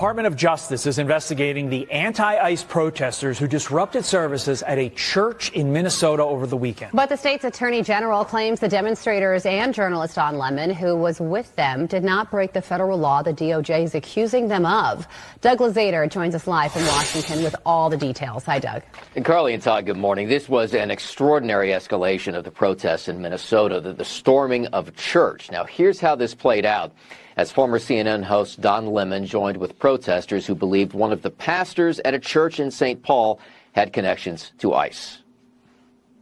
Department of Justice is investigating the anti-ICE protesters who disrupted services at a church in Minnesota over the weekend. But the state's attorney general claims the demonstrators and journalist Don Lemon, who was with them, did not break the federal law the DOJ is accusing them of. Doug Lazater joins us live from Washington with all the details. Hi, Doug. And Carly and Todd, good morning. This was an extraordinary escalation of the protests in Minnesota, the storming of a church. Now, here's how this played out. As former CNN host Don Lemon joined with protesters who believed one of the pastors at a church in St. Paul had connections to ICE.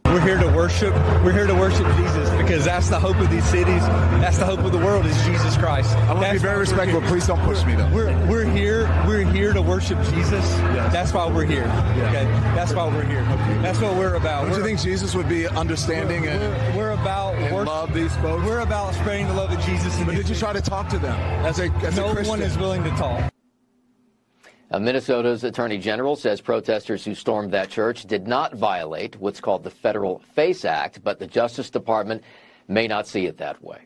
We're here to worship. We're here to worship Jesus because that's the hope of these cities. That's the hope of the world is Jesus Christ. I want to be very respectful. Please don't push me, though. We're here to worship Jesus. Yes. That's why we're here. Yeah. Okay, that's why we're here. Okay. That's what we're about. Don't you think Jesus would be understanding we're about and love these folks? We're about spreading the love of Jesus. But did you try to talk to them as a no Christian? one is willing to talk. Minnesota's attorney general says protesters who stormed that church did not violate what's called the Federal FACE Act, but the Justice Department may not see it that way.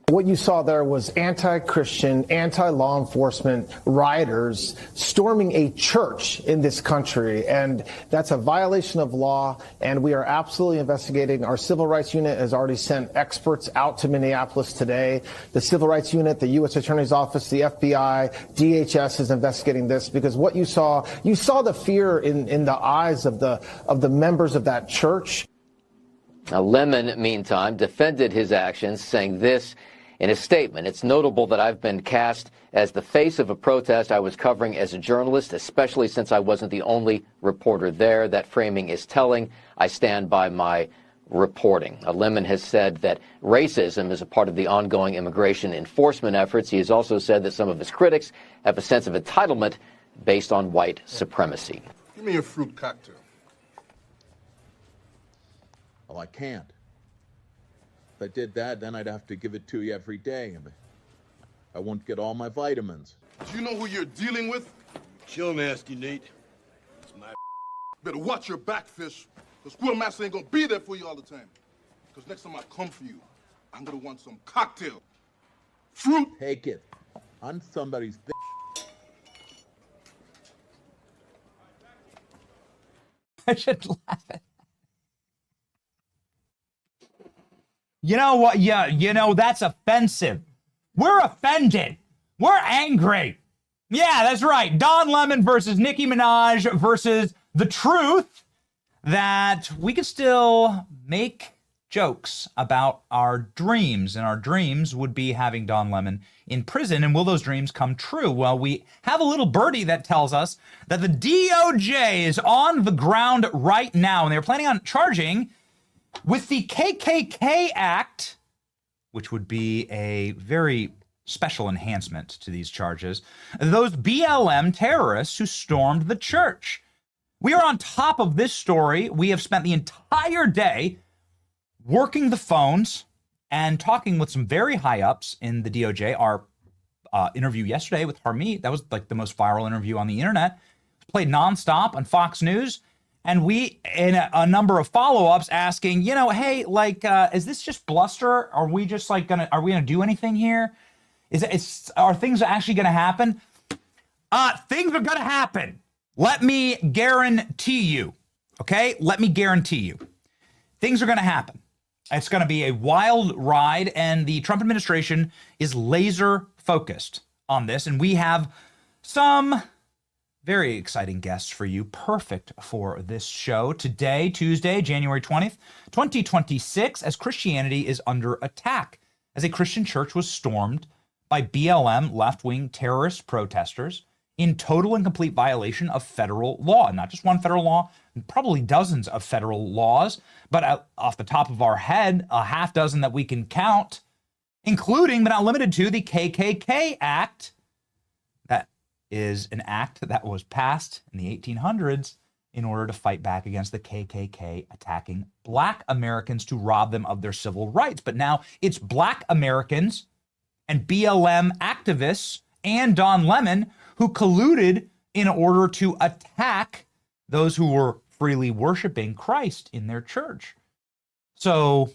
What you saw there was anti-Christian, anti-law enforcement rioters storming a church in this country, and that's a violation of law, and we are absolutely investigating. Our Civil Rights Unit has already sent experts out to Minneapolis today. The Civil Rights Unit, the U.S. Attorney's Office, the FBI, DHS is investigating this because what you saw the fear in the eyes of the members of that church. Now, Lemon, meantime, defended his actions, saying this in a statement: "It's notable that I've been cast as the face of a protest I was covering as a journalist, especially since I wasn't the only reporter there. That framing is telling. I stand by my reporting." Lemon has said that racism is a part of the ongoing immigration enforcement efforts. He has also said that some of his critics have a sense of entitlement based on white supremacy. Give me a fruit cocktail. Well, I can't. If I did that, then I'd have to give it to you every day. I won't get all my vitamins. Do you know who you're dealing with? Chill, nasty Nate. It's my better watch your back, fish. The squirrel master ain't gonna be there for you all the time. Because next time I come for you, I'm gonna want some cocktail. Fruit. Take it. I'm somebody's I should laugh at. You know what? Yeah, that's offensive. We're offended. We're angry. Yeah, that's right. Don Lemon versus Nicki Minaj versus the truth that we could still make jokes about our dreams, and our dreams would be having Don Lemon in prison. And will those dreams come true? Well, we have a little birdie that tells us that the DOJ is on the ground right now, and they're planning on charging with the KKK Act, which would be a very special enhancement to these charges, those BLM terrorists who stormed the church. We are on top of this story. We have spent the entire day working the phones and talking with some very high ups in the DOJ. Our interview yesterday with Harmeet, that was like the most viral interview on the internet, played nonstop on Fox News. And we, in a number of follow-ups, asking, hey, is this just bluster? Are we just are we gonna do anything here? Are things actually gonna happen? Things are gonna happen. Let me guarantee you, okay? Let me guarantee you. Things are gonna happen. It's gonna be a wild ride, and the Trump administration is laser focused on this. And we have some very exciting guests for you, perfect for this show. Today, Tuesday, January 20th, 2026, as Christianity is under attack, as a Christian church was stormed by BLM left-wing terrorist protesters in total and complete violation of federal law. Not just one federal law, probably dozens of federal laws, but off the top of our head, a half dozen that we can count, including but not limited to the KKK Act. That is an act that was passed in the 1800s in order to fight back against the KKK attacking Black Americans to rob them of their civil rights. But now it's Black Americans and BLM activists and Don Lemon who colluded in order to attack those who were freely worshiping Christ in their church. So,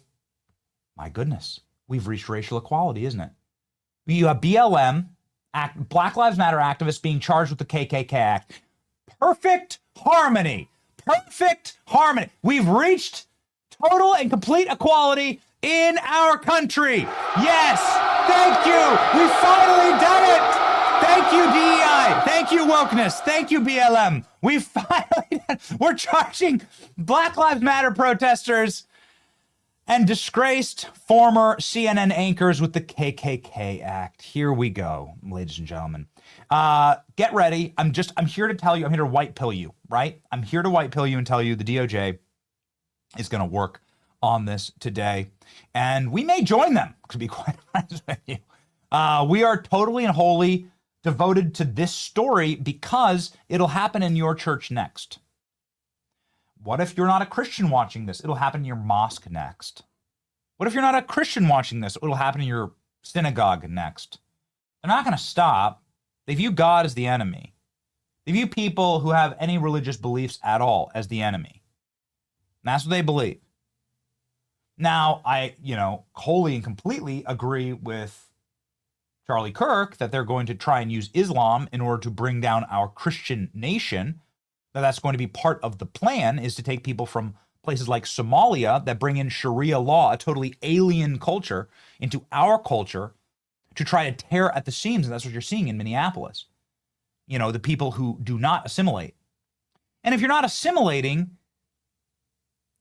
my goodness, we've reached racial equality, isn't it? You have BLM, Black Lives Matter activists being charged with the KKK Act. Perfect harmony. Perfect harmony. We've reached total and complete equality in our country. Yes. Thank you. We finally done it. Thank you, DEI. Thank you, wokeness. Thank you, BLM. We finally, we're charging Black Lives Matter protesters and disgraced former CNN anchors with the KKK Act. Here we go, ladies and gentlemen. Get ready. I'm here to tell you, I'm here to white pill you, right? I'm here to white pill you and tell you the DOJ is going to work on this today. And we may join them, to be quite honest with you. We are totally and wholly devoted to this story because it'll happen in your church next. What if you're not a Christian watching this? It'll happen in your mosque next. What if you're not a Christian watching this? It'll happen in your synagogue next. They're not going to stop. They view God as the enemy. They view people who have any religious beliefs at all as the enemy. And that's what they believe. Now, I, wholly and completely agree with Charlie Kirk that they're going to try and use Islam in order to bring down our Christian nation. Now, that's going to be part of the plan, is to take people from places like Somalia that bring in Sharia law, a totally alien culture, into our culture to try to tear at the seams. And that's what you're seeing in Minneapolis. The people who do not assimilate. And if you're not assimilating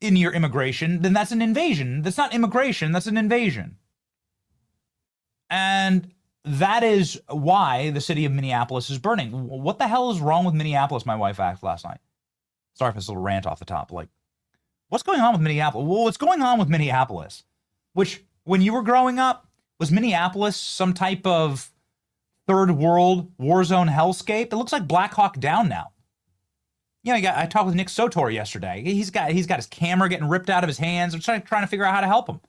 in your immigration, then that's an invasion. That's not immigration, that's an invasion. And that is why the city of Minneapolis is burning. What the hell is wrong with Minneapolis? My wife asked last night. Sorry for this little rant off the top. Like, what's going on with Minneapolis? Well, what's going on with Minneapolis? Which, when you were growing up, was Minneapolis some type of third world war zone hellscape? It looks like Black Hawk Down now. I talked with Nick Sotor yesterday. He's got his camera getting ripped out of his hands. I'm trying to figure out how to help him.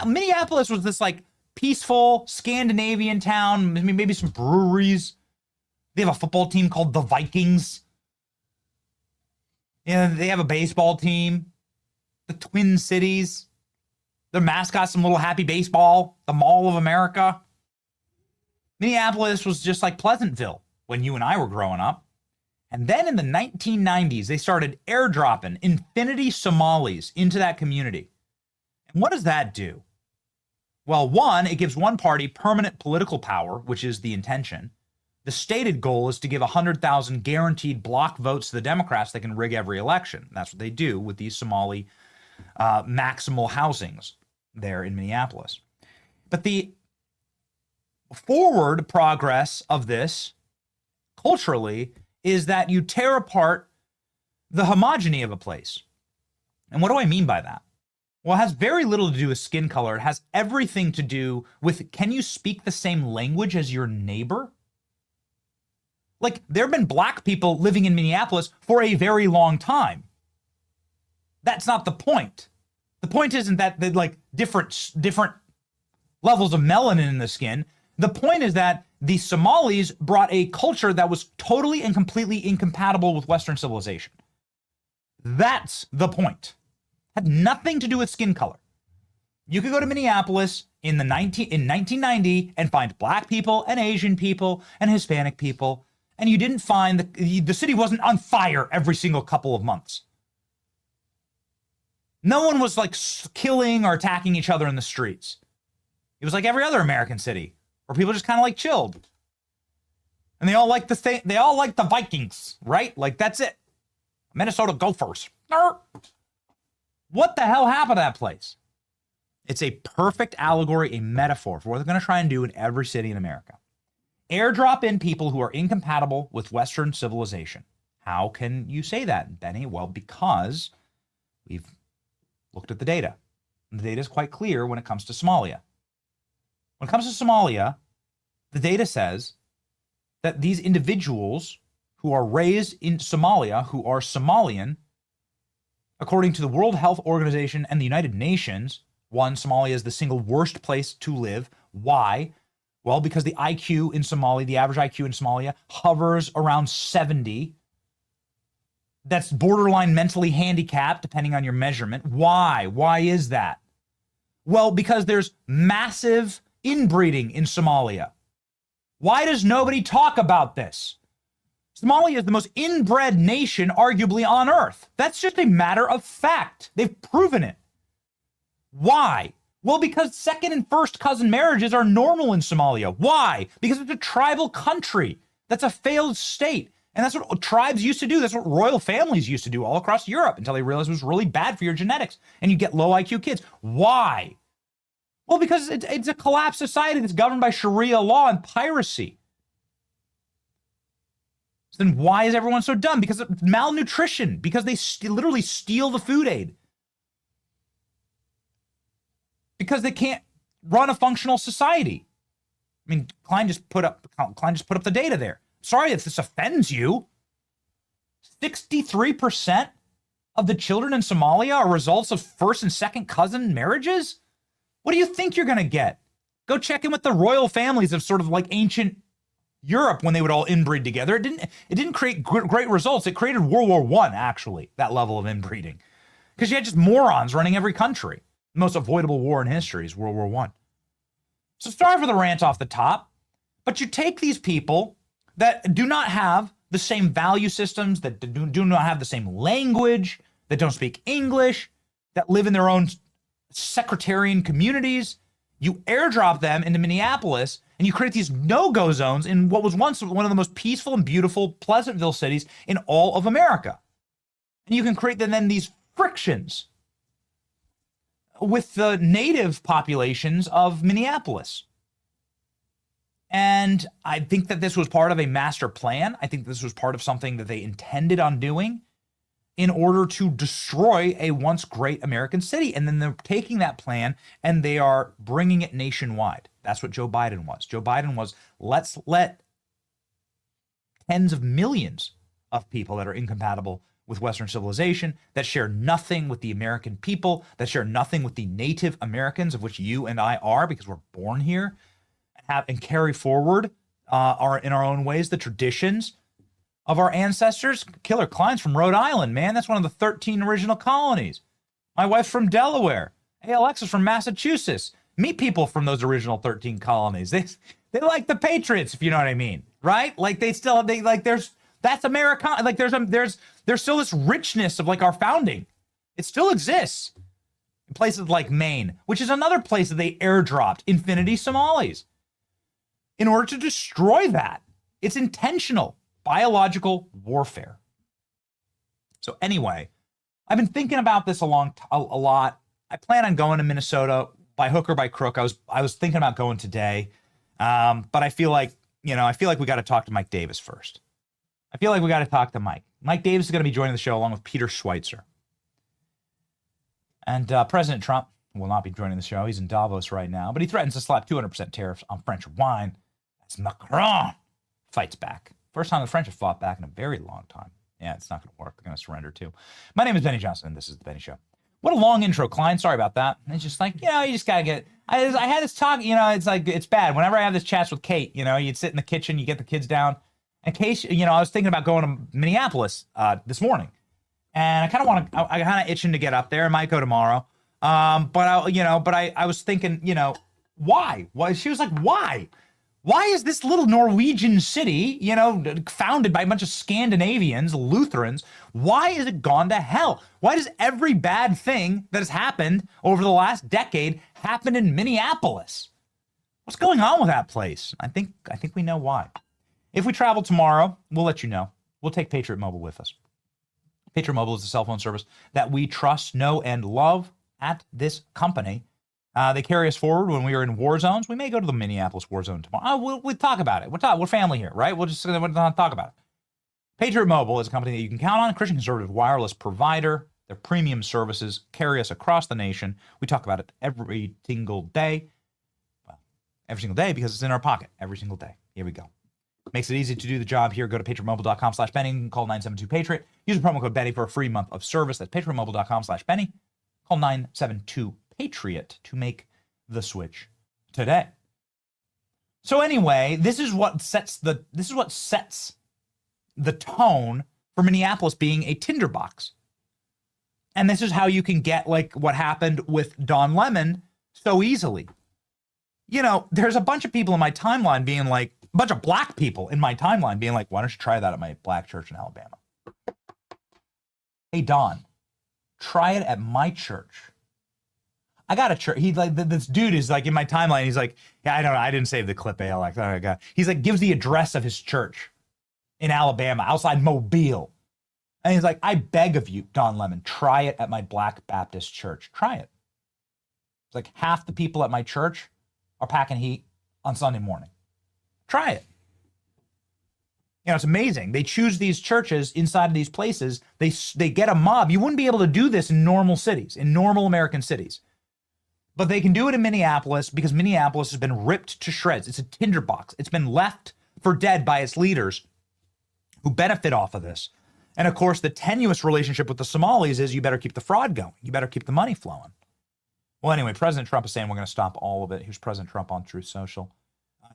Minneapolis was this like peaceful Scandinavian town, maybe some breweries. They have a football team called the Vikings. They have a baseball team, the Twin Cities. Their mascot's some little happy baseball, the Mall of America. Minneapolis was just like Pleasantville when you and I were growing up. And then in the 1990s, they started airdropping infinity Somalis into that community. And what does that do? Well, one, it gives one party permanent political power, which is the intention. The stated goal is to give 100,000 guaranteed block votes to the Democrats that can rig every election. That's what they do with these Somali maximal housings there in Minneapolis. But the forward progress of this culturally is that you tear apart the homogeny of a place. And what do I mean by that? Well, it has very little to do with skin color. It has everything to do with, can you speak the same language as your neighbor? Like, there have been black people living in Minneapolis for a very long time. That's not the point. The point isn't that they're like different levels of melanin in the skin. The point is that the Somalis brought a culture that was totally and completely incompatible with Western civilization. That's the point. Had nothing to do with skin color. You could go to Minneapolis in 1990 and find black people and Asian people and Hispanic people, and you didn't find the city wasn't on fire every single couple of months. No one was like killing or attacking each other in the streets. It was like every other American city where people just kind of like chilled. And they all like the Vikings, right? Like, that's it. Minnesota Gophers. What the hell happened to that place? It's a perfect allegory, a metaphor for what they're going to try and do in every city in America. Airdrop in people who are incompatible with Western civilization. How can you say that, Benny? Well, because we've looked at the data. And the data is quite clear when it comes to Somalia. When it comes to Somalia, the data says that these individuals who are raised in Somalia, who are Somalian, according to the World Health Organization and the United Nations, one, Somalia is the single worst place to live. Why? Well, because the IQ in Somalia, the average IQ in Somalia, hovers around 70. That's borderline mentally handicapped, depending on your measurement. Why? Why is that? Well, because there's massive inbreeding in Somalia? Why does nobody talk about this? Somalia is the most inbred nation, arguably, on earth. That's just a matter of fact. They've proven it. Why? Well, because second and first cousin marriages are normal in Somalia. Why? Because it's a tribal country. That's a failed state. And that's what tribes used to do. That's what royal families used to do all across Europe until they realized it was really bad for your genetics. And you get low IQ kids. Why? Well, because it's a collapsed society that's governed by Sharia law and piracy. Then why is everyone so dumb? Because of malnutrition, because they literally steal the food aid. Because they can't run a functional society. I mean, Klein just put up the data there. Sorry if this offends you. 63% of the children in Somalia are results of first and second cousin marriages? What do you think you're going to get? Go check in with the royal families of sort of like ancient Europe when they would all inbreed together. It didn't create great results. It created World War I, actually, that level of inbreeding. Because you had just morons running every country. The most avoidable war in history is World War I. So sorry for the rant off the top, but you take these people that do not have the same value systems, that do not have the same language, that don't speak English, that live in their own sectarian communities. You airdrop them into Minneapolis, and you create these no-go zones in what was once one of the most peaceful and beautiful Pleasantville cities in all of America. And you can create then these frictions with the native populations of Minneapolis. And I think that this was part of a master plan. I think this was part of something that they intended on doing in order to destroy a once great American city. And then they're taking that plan and they are bringing it nationwide. That's what Joe Biden was. Joe Biden was, let's let tens of millions of people that are incompatible with Western civilization, that share nothing with the American people, that share nothing with the Native Americans, of which you and I are because we're born here, and carry forward in our own ways the traditions of our ancestors. Killer Klein's from Rhode Island, man. That's one of the 13 original colonies. My wife's from Delaware. ALX is from Massachusetts. Meet people from those original 13 colonies. They like the Patriots, if you know what I mean, right? Like that's American. Like there's still this richness of like our founding. It still exists in places like Maine, which is another place that they airdropped Infinity Somalis in order to destroy that. It's intentional. Biological warfare. So anyway, I've been thinking about this a lot. I plan on going to Minnesota by hook or by crook. I was thinking about going today, but I feel like we got to talk to Mike Davis first. I feel like we got to talk to Mike. Mike Davis is going to be joining the show along with Peter Schweitzer. And President Trump will not be joining the show. He's in Davos right now, but he threatens to slap 200% tariffs on French wine. That's Macron fights back. First time the French have fought back in a very long time. Yeah, it's not going to work. They're going to surrender too. My name is Benny Johnson, and this is The Benny Show. What a long intro, Klein. Sorry about that. It's just like, you just got to get... I had this talk, it's like, it's bad. Whenever I have this chats with Kate, you'd sit in the kitchen, you get the kids down. In case, I was thinking about going to Minneapolis this morning. And I kind of itching to get up there. I might go tomorrow. But I was thinking, why? Why? She was like, why? Why is this little Norwegian city, founded by a bunch of Scandinavians, Lutherans, why is it gone to hell? Why does every bad thing that has happened over the last decade happen in Minneapolis? What's going on with that place? I think we know why. If we travel tomorrow, we'll let you know. We'll take Patriot Mobile with us. Patriot Mobile is a cell phone service that we trust, know, and love at this company. They carry us forward when we are in war zones. We may go to the Minneapolis war zone tomorrow. We'll talk about it. We're family here, right? We'll just talk about it. Patriot Mobile is a company that you can count on, a Christian conservative wireless provider. Their premium services carry us across the nation. We talk about it every single day. Well, every single day because it's in our pocket every single day. Here we go. Makes it easy to do the job here. Go to patriotmobile.com/Benny. Call 972-PATRIOT. Use the promo code Benny for a free month of service. That's patriotmobile.com/Benny. Call 972-PATRIOT to make the switch today. So anyway, this is what sets the tone for Minneapolis being a tinderbox. And this is how you can get like what happened with Don Lemon so easily. you know, there's a bunch of people in my timeline being like, a bunch of black people in my timeline being like, why don't you try that at my black church in Alabama? Hey, Don, try it at my church. I got a church. He's like, this dude is like in my timeline. He's like, yeah, I don't know. I didn't save the clip. Alex. Oh my God. He's like, gives the address of his church in Alabama, outside Mobile. And he's like, I beg of you, Don Lemon, try it at my Black Baptist church. Try it. It's like half the people at my church are packing heat on Sunday morning. Try it. You know, it's amazing. They choose these churches inside of these places. They get a mob. You wouldn't be able to do this in normal cities, in normal American cities. But they can do it in Minneapolis because Minneapolis has been ripped to shreds. It's a tinderbox. It's been left for dead by its leaders who benefit off of this. And of course, the tenuous relationship with the Somalis is you better keep the fraud going. You better keep the money flowing. Well, anyway, President Trump is saying we're going to stop all of it. Here's President Trump on Truth Social.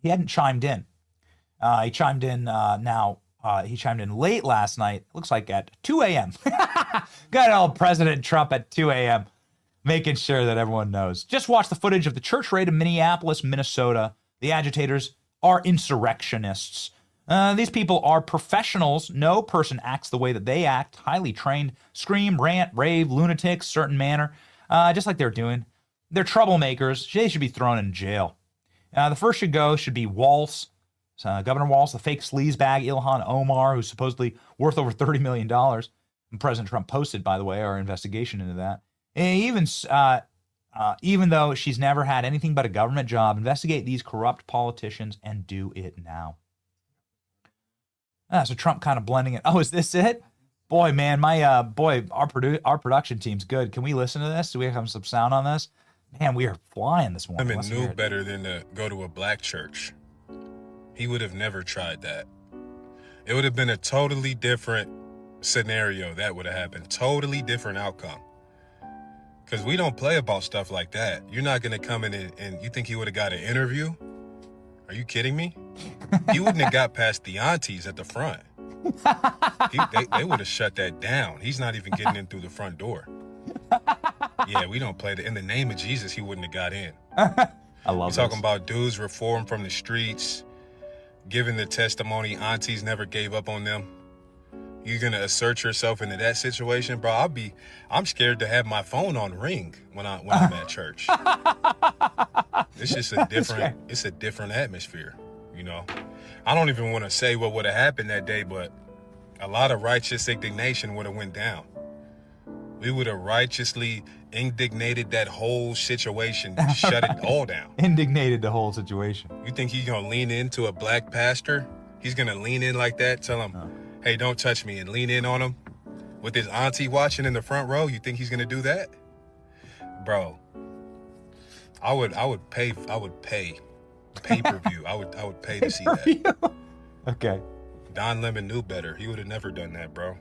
He hadn't chimed in. He chimed in now. He chimed in late last night. Looks like at 2 a.m. Good old President Trump at 2 a.m. making sure that everyone knows. Just watch the footage of the church raid in Minneapolis, Minnesota. The agitators are insurrectionists. These people are professionals. No person acts the way that they act. Highly trained, scream, rant, rave, lunatics, certain manner, just like they're doing. They're troublemakers. They should be thrown in jail. The first should be Walz, Governor Walz, the fake sleazebag Ilhan Omar, who's supposedly worth over $30 million. And President Trump posted, by the way, our investigation into that. And even though she's never had anything but a government job, investigate these corrupt politicians and do it now. So Trump kind of blending it. Oh, is this it? Boy, man, our production team's good. Can we listen to this? Do we have some sound on this? Man, we are flying this morning. Lemon knew better than to go to a black church. He would have never tried that. It would have been a totally different scenario that would have happened. Totally different outcome. Because we don't play about stuff like that. You're not going to come in and you think he would have got an interview? Are you kidding me? He wouldn't have got past the aunties at the front. They would have shut that down. He's not even getting in through the front door. Yeah, we don't play that. In the name of Jesus, he wouldn't have got in. I love You're talking about dudes reformed from the streets, giving the testimony aunties never gave up on them. You're going to assert yourself into that situation, bro? I'm scared to have my phone on ring when I'm at church. It's just it's a different atmosphere, you know? I don't even want to say what would have happened that day, but a lot of righteous indignation would have went down. We would have righteously indignated that whole situation, shut it all down. Indignated the whole situation. You think he's going to lean into a black pastor? He's going to lean in like that, tell him, hey, don't touch me, and lean in on him with his auntie watching in the front row? You think he's going to do that? Bro, I would pay pay-per-view. I would pay to see that. Okay. Don Lemon knew better. He would have never done that, bro.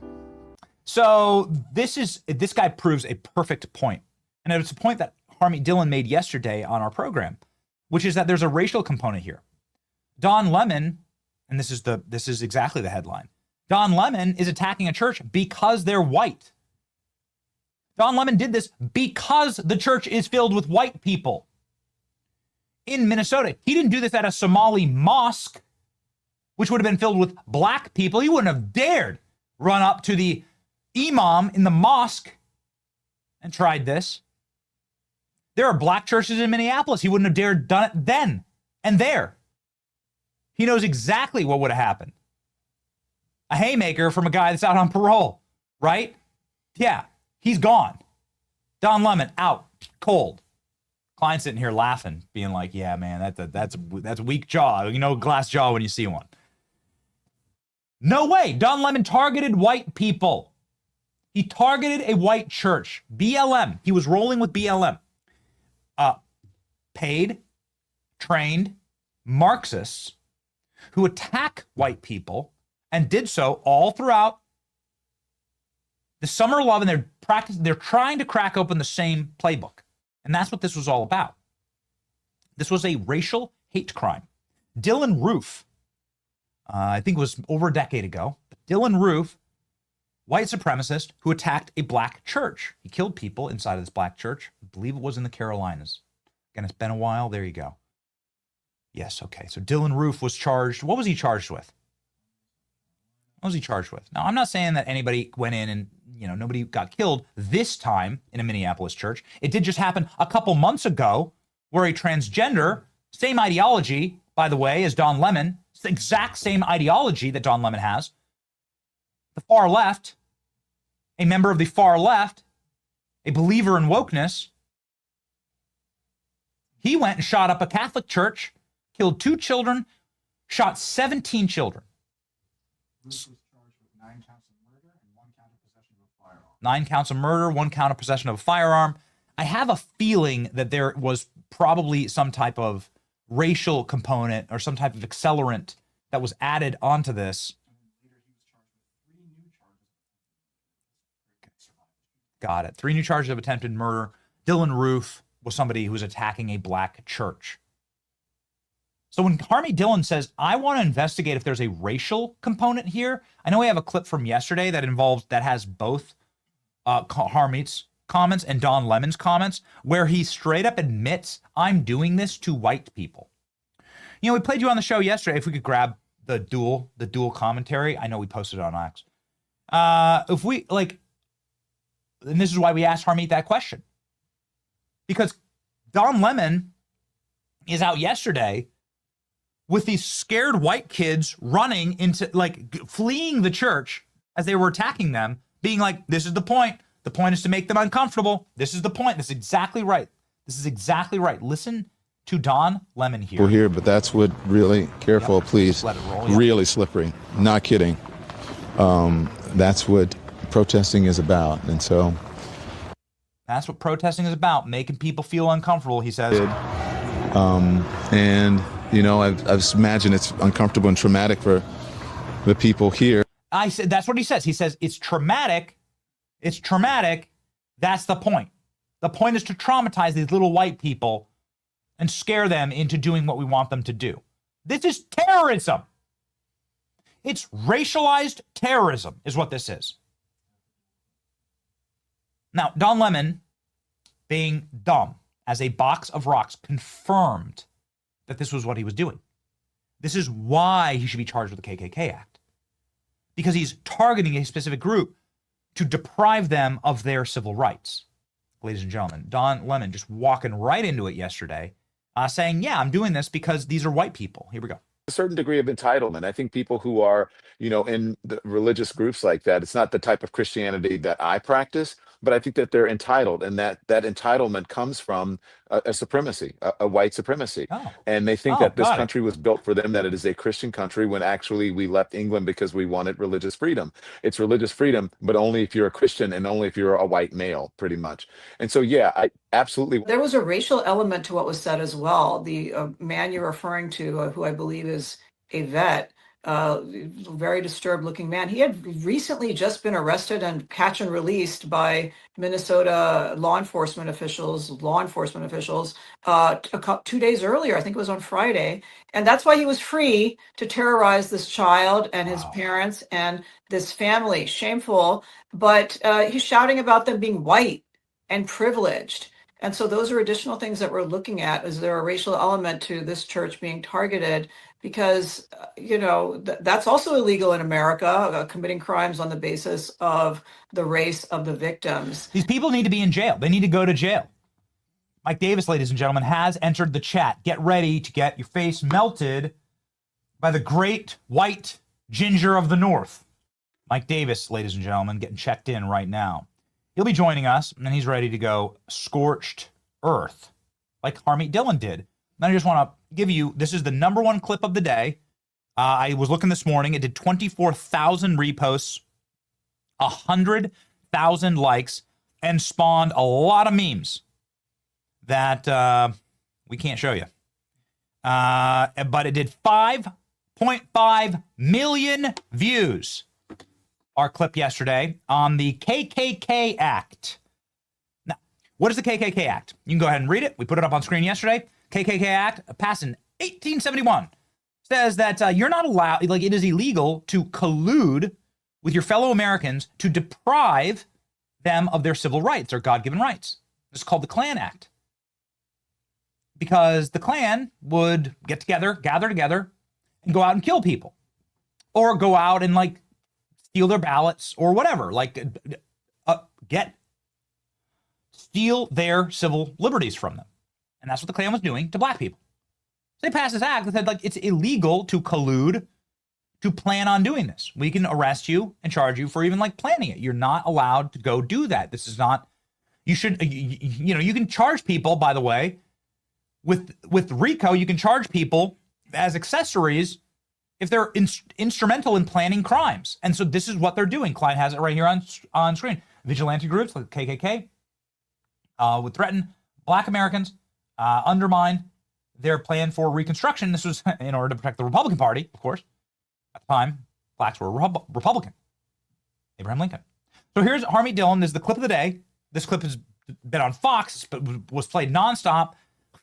So this guy proves a perfect point. And it's a point that Harmeet Dillon made yesterday on our program, which is that there's a racial component here. Don Lemon, and this is exactly the headline. Don Lemon is attacking a church because they're white. Don Lemon did this because the church is filled with white people. In Minnesota, he didn't do this at a Somali mosque, which would have been filled with black people. He wouldn't have dared run up to the imam in the mosque and tried this. There are black churches in Minneapolis. He wouldn't have dared done it then and there. He knows exactly what would have happened. A haymaker from a guy that's out on parole, right? Yeah, he's gone. Don Lemon out cold. Client sitting here laughing, being like, "Yeah, man, that's a weak jaw. You know, glass jaw when you see one." No way. Don Lemon targeted white people. He targeted a white church, BLM. He was rolling with BLM. Paid, trained Marxists who attack white people and did so all throughout the summer of love, and they're trying to crack open the same playbook. And that's what this was all about. This was a racial hate crime. Dylan Roof, I think it was over a decade ago, Dylan Roof, white supremacist who attacked a black church. He killed people inside of this black church. I believe it was in the Carolinas. Again, it's been a while. There you go. Yes, okay. So Dylan Roof was charged. What was he charged with? What was he charged with? Now, I'm not saying that anybody went in and, nobody got killed this time in a Minneapolis church. It did just happen a couple months ago where a transgender, same ideology, by the way, as Don Lemon, it's the exact same ideology that Don Lemon has. The far left, a member of the far left, a believer in wokeness, he went and shot up a Catholic church, killed 2 children, shot 17 children. 9 counts of murder, 1 count of possession of a firearm. I have a feeling that there was probably some type of racial component or some type of accelerant that was added onto this. Got it. 3 new charges of attempted murder. Dylan Roof was somebody who was attacking a black church. So when Harmy Dillon says, I want to investigate if there's a racial component here, I know we have a clip from yesterday that has both Harmeet's comments and Don Lemon's comments, where he straight up admits, I'm doing this to white people. We played you on the show yesterday. If we could grab the dual commentary. I know we posted it on X. And this is why we asked Harmeet that question. Because Don Lemon is out yesterday with these scared white kids running into, fleeing the church as they were attacking them, being like, this is the point. The point is to make them uncomfortable. This is the point. This is exactly right. This is exactly right. Listen to Don Lemon here. We're here, but that's what really, careful, please. Let it roll, really slippery. Not kidding. That's what protesting is about. And so. That's what protesting is about, making people feel uncomfortable, he says. I imagine it's uncomfortable and traumatic for the people here. I said, that's what he says. He says, it's traumatic. It's traumatic. That's the point. The point is to traumatize these little white people and scare them into doing what we want them to do. This is terrorism. It's racialized terrorism is what this is. Now, Don Lemon, being dumb as a box of rocks, confirmed that this was what he was doing. This is why he should be charged with the KKK Act. Because he's targeting a specific group to deprive them of their civil rights. Ladies and gentlemen, Don Lemon just walking right into it yesterday, saying, yeah, I'm doing this because these are white people. Here we go. A certain degree of entitlement. I think people who are, in the religious groups like that, it's not the type of Christianity that I practice, but I think that they're entitled, and that entitlement comes from a supremacy, a white supremacy. And they think that this country was built for them, that it is a Christian country, when actually we left England because we wanted religious freedom. It's religious freedom, but only if you're a Christian and only if you're a white male, pretty much. And so, yeah, I absolutely. There was a racial element to what was said as well. The man you're referring to, who I believe is a vet, very disturbed looking man. He had recently just been arrested and catch and released by Minnesota law enforcement officials 2 days earlier. I think it was on Friday. And that's why he was free to terrorize this child and his parents and this family. Shameful. But he's shouting about them being white and privileged. And so those are additional things that we're looking at. Is there a racial element to this church being targeted? Because, that's also illegal in America, committing crimes on the basis of the race of the victims. These people need to be in jail. They need to go to jail. Mike Davis, ladies and gentlemen, has entered the chat. Get ready to get your face melted by the great white ginger of the North. Mike Davis, ladies and gentlemen, getting checked in right now. He'll be joining us, and he's ready to go scorched earth, like Harmeet Dillon did. And I just want to give you, this is the #1 clip of the day. I was looking this morning. It did 24,000 reposts, 100,000 likes, and spawned a lot of memes that we can't show you. But it did 5.5 million views. Our clip yesterday on the KKK Act. Now, what is the KKK Act? You can go ahead and read it. We put it up on screen yesterday. KKK Act, passed in 1871, says that you're not allowed, it is illegal to collude with your fellow Americans to deprive them of their civil rights, their God-given rights. This is called the Klan Act. because the Klan would gather together, and go out and kill people, or go out and like steal their ballots or whatever, like steal their civil liberties from them. And that's what the Klan was doing to black people. So they passed this act that said like it's illegal to collude, to plan on doing this. We can arrest you and charge you for even like planning it. You're not allowed to go do that. This is not, you should, you know, you can charge people, by the way, with RICO, you can charge people as accessories if they're instrumental in planning crimes. And so this is what they're doing. Klein has it right here on screen. Vigilante groups like KKK would threaten black Americans, undermine their plan for Reconstruction. This was in order to protect the Republican Party, of course. At the time, blacks were Republican. Abraham Lincoln. So here's Harmeet Dillon. This is the clip of the day. This clip has been on Fox, but was played nonstop.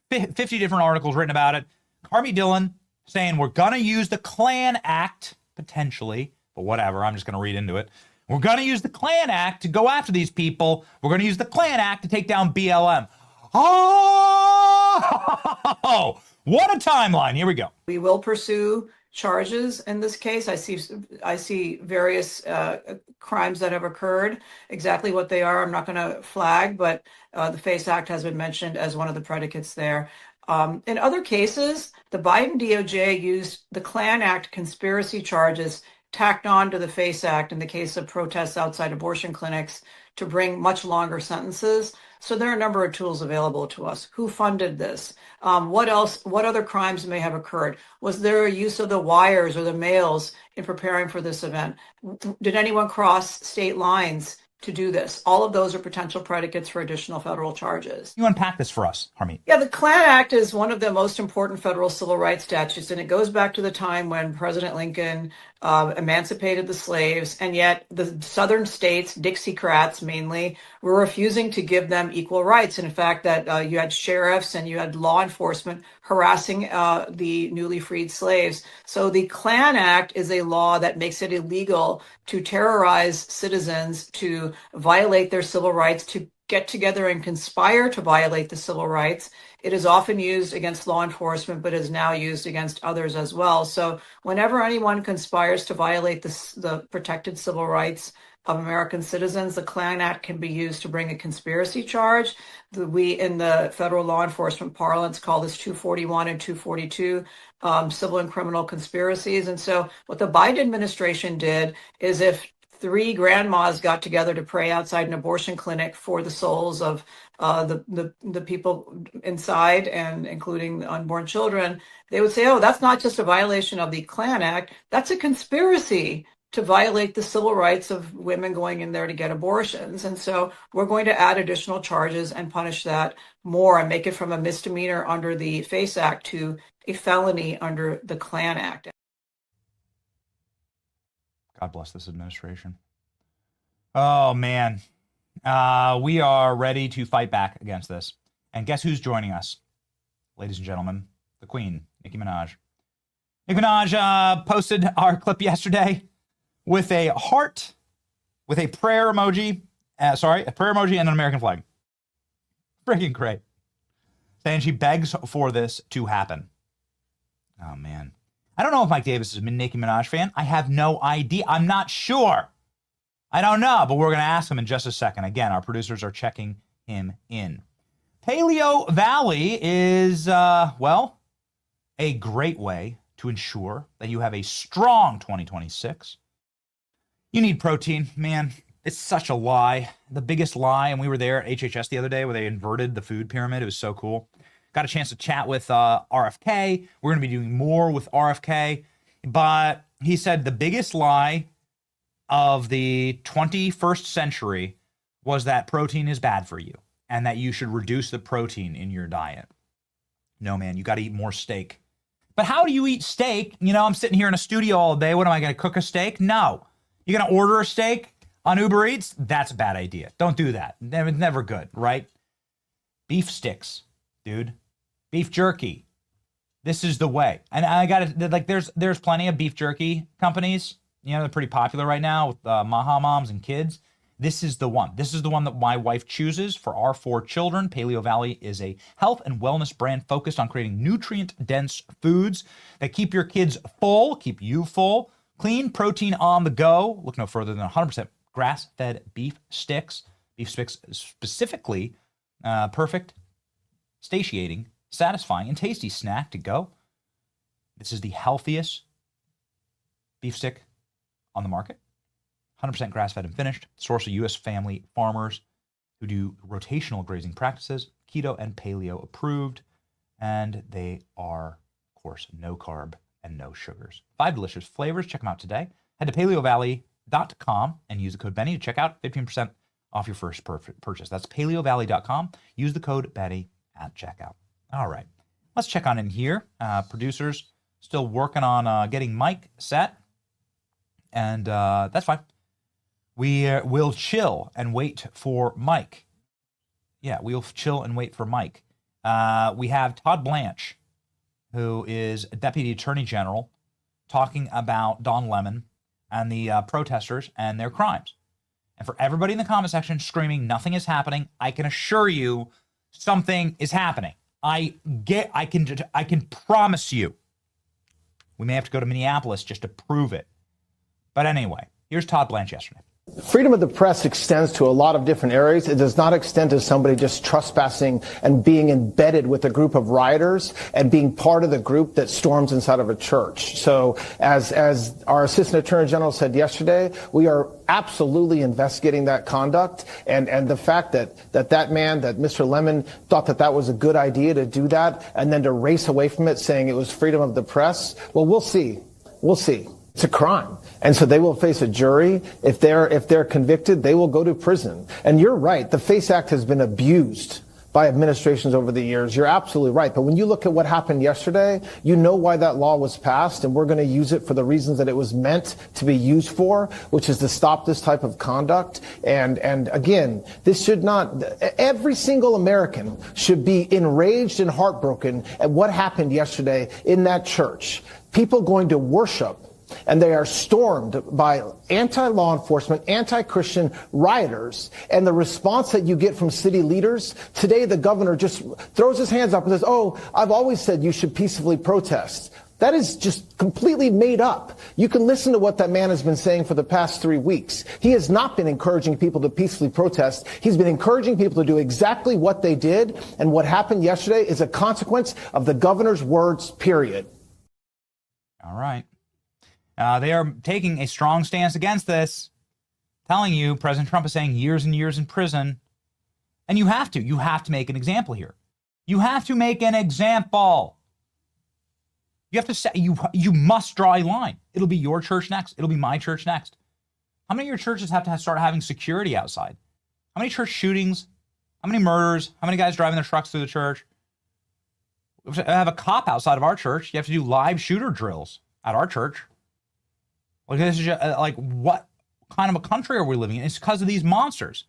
50 different articles written about it. Harmeet Dillon saying we're going to use the Klan Act, potentially, but whatever, I'm just going to read into it. We're going to use the Klan Act to go after these people. We're going to use the Klan Act to take down BLM. Oh, what a timeline. Here we go. We will pursue charges in this case. I see various crimes that have occurred. Exactly what they are, I'm not going to flag, but the FACE Act has been mentioned as one of the predicates there. In other cases, the Biden DOJ used the Klan Act conspiracy charges tacked on to the FACE Act in the case of protests outside abortion clinics to bring much longer sentences. So there are a number of tools available to us. Who funded this? What else? What other crimes may have occurred? Was there a use of the wires or the mails in preparing for this event? Did anyone cross state lines to do this? All of those are potential predicates for additional federal charges. You unpack this for us, Harmeet. Yeah, the Klan Act is one of the most important federal civil rights statutes, and it goes back to the time when President Lincoln emancipated the slaves, and yet the southern states, Dixiecrats mainly, were refusing to give them equal rights. And in fact, that you had sheriffs and you had law enforcement harassing the newly freed slaves. So the Klan Act is a law that makes it illegal to terrorize citizens, to violate their civil rights, to get together and conspire to violate the civil rights. It is often used against law enforcement, but is now used against others as well. So whenever anyone conspires to violate the protected civil rights of American citizens, the Klan Act can be used to bring a conspiracy charge. We, in the federal law enforcement parlance, call this 241 and 242 civil and criminal conspiracies. And so what the Biden administration did is, if three grandmas got together to pray outside an abortion clinic for the souls of the people inside, and including the unborn children, they would say, oh, that's not just a violation of the Klan Act, that's a conspiracy to violate the civil rights of women going in there to get abortions. And so we're going to add additional charges and punish that more and make it from a misdemeanor under the FACE Act to a felony under the Klan Act. God bless this administration. Oh, man. We are ready to fight back against this. And guess who's joining us? Ladies and gentlemen, the Queen, Nicki Minaj. Nicki Minaj posted our clip yesterday with a heart, with a prayer emoji, a prayer emoji and an American flag. Freaking great. Saying she begs for this to happen. Oh, man. I don't know if Mike Davis is a Nicki Minaj fan. I have no idea. I'm not sure. I don't know, but we're going to ask him in just a second. Again, our producers are checking him in. Paleo Valley is, well, a great way to ensure that you have a strong 2026. You need protein, man. It's such a lie. The biggest lie, and we were there at HHS the other day where they inverted the food pyramid. It was so cool. Got a chance to chat with RFK. We're going to be doing more with RFK. But he said the biggest lie of the 21st century was that protein is bad for you and that you should reduce the protein in your diet. No, man, you got to eat more steak. But how do you eat steak? You know, I'm sitting here in a studio all day. What am I going to cook a steak? No. You're going to order a steak on Uber Eats? That's a bad idea. Don't do that. It's never good, right? Beef sticks, dude. Beef jerky. This is the way. And I got to, like, there's plenty of beef jerky companies. You know, they're pretty popular right now with Maha moms and kids. This is the one. This is the one that my wife chooses for our 4 children. Paleo Valley is a health and wellness brand focused on creating nutrient-dense foods that keep your kids full, keep you full, clean protein on the go. Look no further than 100% grass-fed beef sticks. Beef sticks specifically perfect, satiating, satisfying, and tasty snack to go. This is the healthiest beef stick on the market. 100% grass-fed and finished. Source of U.S. family farmers who do rotational grazing practices, keto and paleo approved, and they are, of course, no carb and no sugars. 5 delicious flavors. Check them out today. Head to paleovalley.com and use the code Benny to check out. 15% off your first purchase. That's paleovalley.com. Use the code Benny at checkout. All right, let's check on in here. Producers still working on getting Mike set, and that's fine. We will chill and wait for Mike. Yeah, we'll chill and wait for Mike. We have Todd Blanche, who is Deputy Attorney General, talking about Don Lemon and the protesters and their crimes. And for everybody in the comment section screaming, nothing is happening, I can assure you something is happening. I can promise you. We may have to go to Minneapolis just to prove it. But anyway, here's Todd Blanche yesterday. Freedom of the press extends to a lot of different areas. It does not extend to somebody just trespassing and being embedded with a group of rioters and being part of the group that storms inside of a church. So as our Assistant Attorney General said yesterday, we are absolutely investigating that conduct, and the fact that man, that Mr. Lemon, thought that was a good idea to do that and then to race away from it saying it was freedom of the press. Well, we'll see. We'll see. It's a crime. And so they will face a jury. If they're convicted, they will go to prison. And you're right. The FACE Act has been abused by administrations over the years. You're absolutely right. But when you look at what happened yesterday, you know why that law was passed, and we're going to use it for the reasons that it was meant to be used for, which is to stop this type of conduct. And again, this should not, every single American should be enraged and heartbroken at what happened yesterday in that church. People going to worship, and they are stormed by anti-law enforcement, anti-Christian rioters, and the response that you get from city leaders. Today, the governor just throws his hands up and says, oh, I've always said you should peacefully protest. That is just completely made up. You can listen to what that man has been saying for the past 3 weeks. He has not been encouraging people to peacefully protest. He's been encouraging people to do exactly what they did, and what happened yesterday is a consequence of the governor's words, period. All right. They are taking a strong stance against this, telling you President Trump is saying years and years in prison. And you have to make an example here. You have to make an example. You have to say, you must draw a line. It'll be your church next. It'll be my church next. How many of your churches have to start having security outside? How many church shootings? How many murders? How many guys driving their trucks through the church? We have a cop outside of our church. You have to do live shooter drills at our church. Like, this is just, like, what kind of a country are we living in? It's because of these monsters,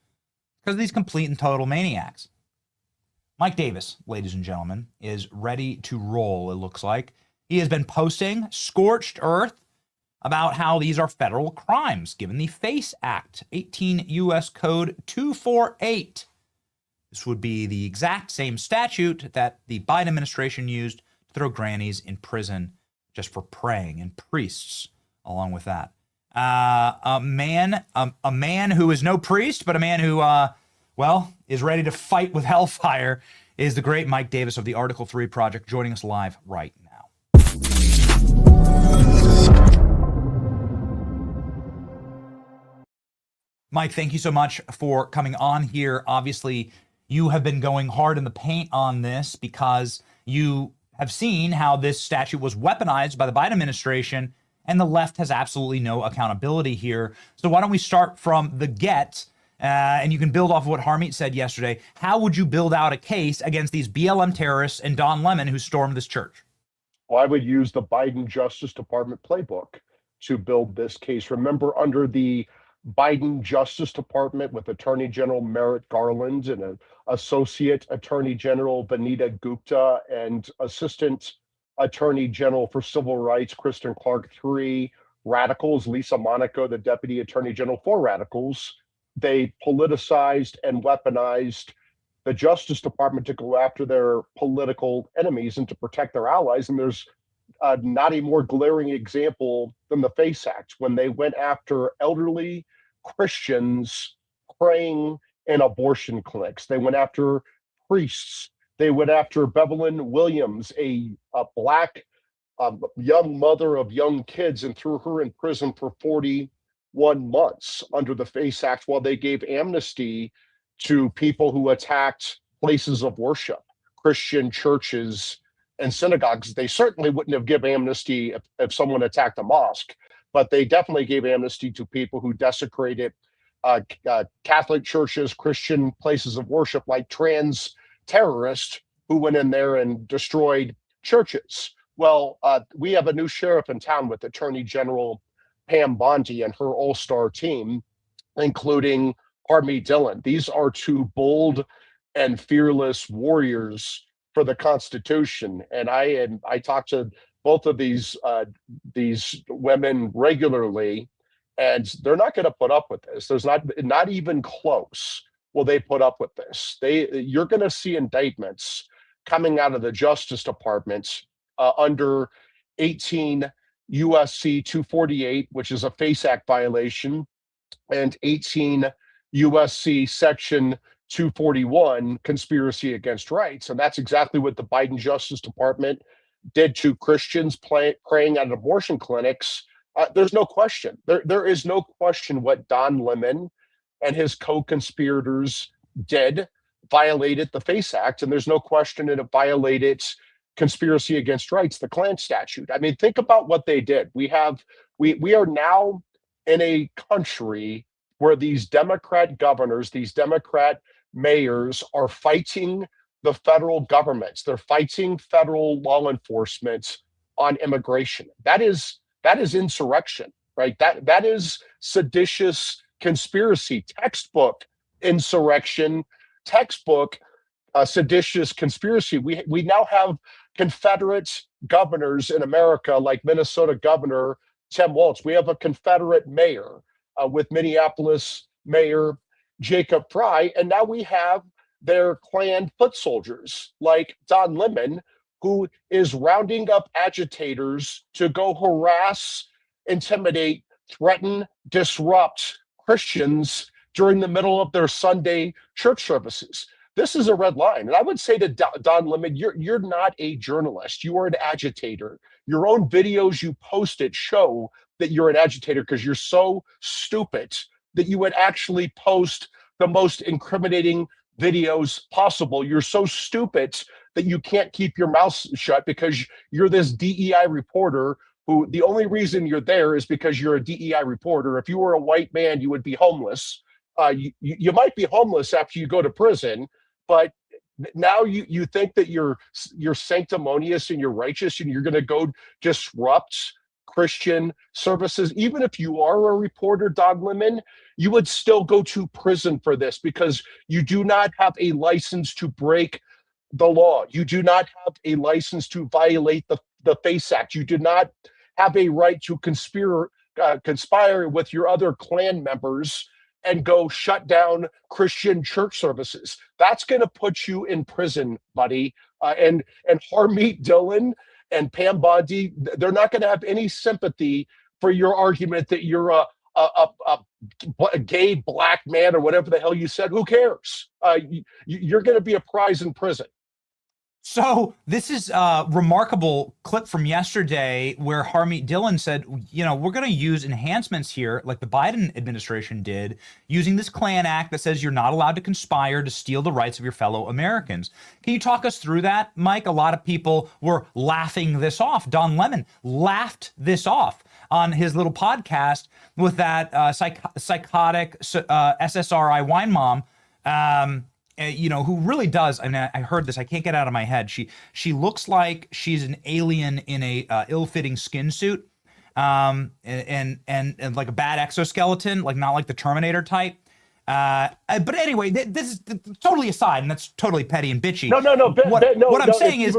because of these complete and total maniacs. Mike Davis, ladies and gentlemen, is ready to roll, it looks like. He has been posting scorched earth about how these are federal crimes, given the FACE Act, 18 U.S. Code 248. This would be the exact same statute that the Biden administration used to throw grannies in prison just for praying, and priests along with that. A man who is no priest, but a man who, is ready to fight with hellfire is the great Mike Davis of the Article 3 Project, joining us live right now. Mike, thank you so much for coming on here. Obviously, you have been going hard in the paint on this because you have seen how this statute was weaponized by the Biden administration, and the left has absolutely no accountability here. So why don't we start from the get, and you can build off of what Harmeet said yesterday. How would you build out a case against these BLM terrorists and Don Lemon who stormed this church? Well, I would use the Biden Justice Department playbook to build this case. Remember, under the Biden Justice Department with Attorney General Merrick Garland and Associate Attorney General Benita Gupta and Assistant Attorney General for Civil Rights Kristen Clark, 3 radicals, Lisa Monaco, the Deputy Attorney General, 4 radicals. they politicized and weaponized the Justice Department to go after their political enemies and to protect their allies. And there's not a more glaring example than the FACE Act, when they went after elderly Christians praying in abortion clinics. They went after priests. They went after Bevelyn Williams, a black young mother of young kids, and threw her in prison for 41 months under the FACE Act, while they gave amnesty to people who attacked places of worship, Christian churches and synagogues. They certainly wouldn't have given amnesty if someone attacked a mosque, but they definitely gave amnesty to people who desecrated Catholic churches, Christian places of worship, like trans terrorists who went in there and destroyed churches. Well, we have a new sheriff in town with Attorney General Pam Bondi and her all-star team, including Harmeet Dillon. These are two bold and fearless warriors for the Constitution, and I talk to both of these women regularly, and they're not going to put up with this. There's not even close will they put up with this. You're going to see indictments coming out of the Justice Department under 18 USC 248, which is a FACE Act violation, and 18 USC Section 241, conspiracy against rights. And that's exactly what the Biden Justice Department did to Christians praying at abortion clinics. There's no question. There is no question what Don Lemon and his co-conspirators did violated the FACE Act, and there's no question that it violated conspiracy against rights, the Klan statute. I mean, think about what they did. We are now in a country where these Democrat governors, these Democrat mayors are fighting the federal governments. They're fighting federal law enforcement on immigration. That is insurrection, right? That is seditious conspiracy, textbook insurrection, textbook seditious conspiracy. We now have Confederate governors in America, like Minnesota Governor Tim Walz. We have a Confederate mayor with Minneapolis Mayor Jacob Fry, and now we have their Klan foot soldiers like Don Lemon, who is rounding up agitators to go harass, intimidate, threaten, disrupt Christians during the middle of their Sunday church services. This is a red line. And I would say to Don Lemon, you're not a journalist. You are an agitator. Your own videos you posted show that you're an agitator, because you're so stupid that you would actually post the most incriminating videos possible. You're so stupid that you can't keep your mouth shut because you're this DEI reporter who the only reason you're there is because you're a DEI reporter. If you were a white man, you would be homeless. You might be homeless after you go to prison, but now you think that you're sanctimonious and you're righteous and you're going to go disrupt Christian services. Even if you are a reporter, Don Lemon, you would still go to prison for this, because you do not have a license to break the law. You do not have a license to violate the FACE Act. You do not have a right to conspire with your other Klan members and go shut down Christian church services. That's going to put you in prison, buddy. And Harmeet Dillon and Pam Bondi, they're not going to have any sympathy for your argument that you're a gay black man or whatever the hell you said. Who cares? You're going to be a prize in prison. So this is a remarkable clip from yesterday where Harmeet Dillon said, you know, we're going to use enhancements here like the Biden administration did, using this Klan Act that says you're not allowed to conspire to steal the rights of your fellow Americans. Can you talk us through that, Mike? A lot of people were laughing this off. Don Lemon laughed this off on his little podcast with that psychotic SSRI wine mom, you know, who really does. I mean, I heard this. I can't get it out of my head. She looks like she's an alien in a ill-fitting skin suit, and like a bad exoskeleton, like not like the Terminator type. But anyway, this is totally aside, and that's totally petty and bitchy. No. What I'm saying is,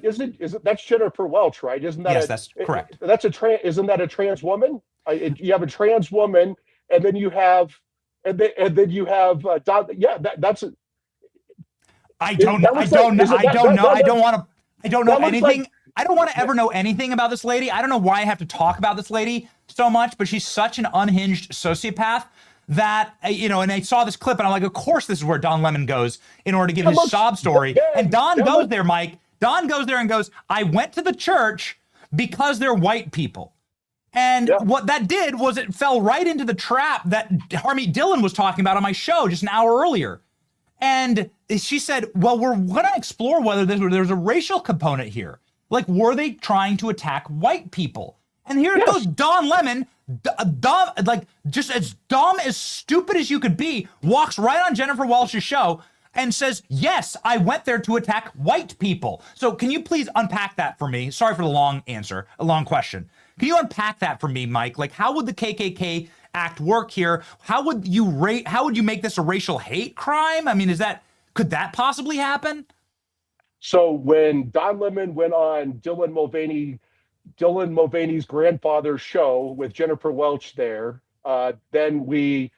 isn't that's Jennifer Welch, right? Isn't that? Yes, that's correct. Isn't that a trans woman? You have a trans woman, and then you have and then you have Don. Yeah, that's. I don't know. I don't know. I don't know. I don't want to. I don't know anything. I don't want to ever know anything about this lady. I don't know why I have to talk about this lady so much, but she's such an unhinged sociopath that, and I saw this clip and I'm like, of course this is where Don Lemon goes in order to give his sob story. And Don goes there, Mike. Don goes there and goes, I went to the church because they're white people. And what that did was it fell right into the trap that Harmeet Dillon was talking about on my show just an hour earlier. And she said, well, we're going to explore whether there's a racial component here. Like, were they trying to attack white people? And here it goes, Don Lemon, dumb, like just as dumb, as stupid as you could be, walks right on Jennifer Welch's show and says, yes, I went there to attack white people. So can you please unpack that for me? Sorry for the long answer, a long question. Can you unpack that for me, Mike? Like, how would the KKK Act work here? How would you make this a racial hate crime? I mean, could that possibly happen? So when Don Lemon went on Dylan Mulvaney's grandfather's show with Jennifer Welch there, then they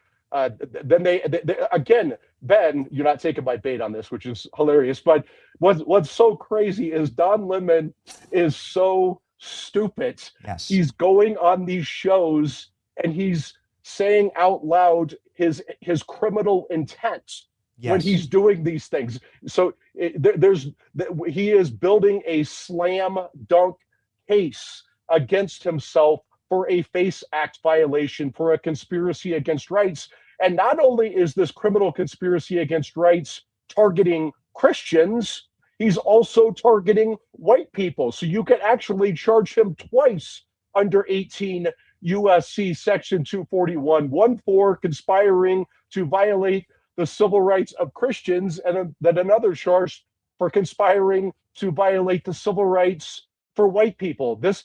again, Ben, you're not taking my bait on this, which is hilarious. But what's so crazy is Don Lemon is so stupid. Yes. He's going on these shows and he's saying out loud his criminal intent. Yes. When he's doing these things. So he is building a slam dunk case against himself for a FACE Act violation, for a conspiracy against rights. And not only is this criminal conspiracy against rights targeting Christians, he's also targeting white people. So you can actually charge him twice under 18 USC section 241, one for conspiring to violate the civil rights of Christians, and then another charge for conspiring to violate the civil rights for white people. This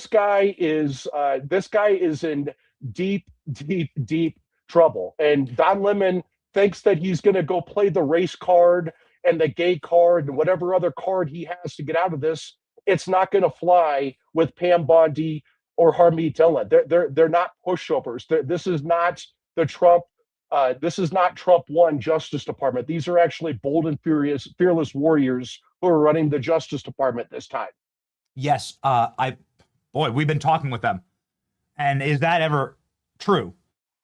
guy is in deep trouble. And Don Lemon thinks that he's going to go play the race card and the gay card and whatever other card he has to get out of this. It's not going to fly with Pam Bondi or Harmeet Dillon. They're not pushovers. This is not the Trump. This is not Trump 1 Justice Department. These are actually bold and fearless warriors who are running the Justice Department this time. Yes, we've been talking with them. And is that ever true?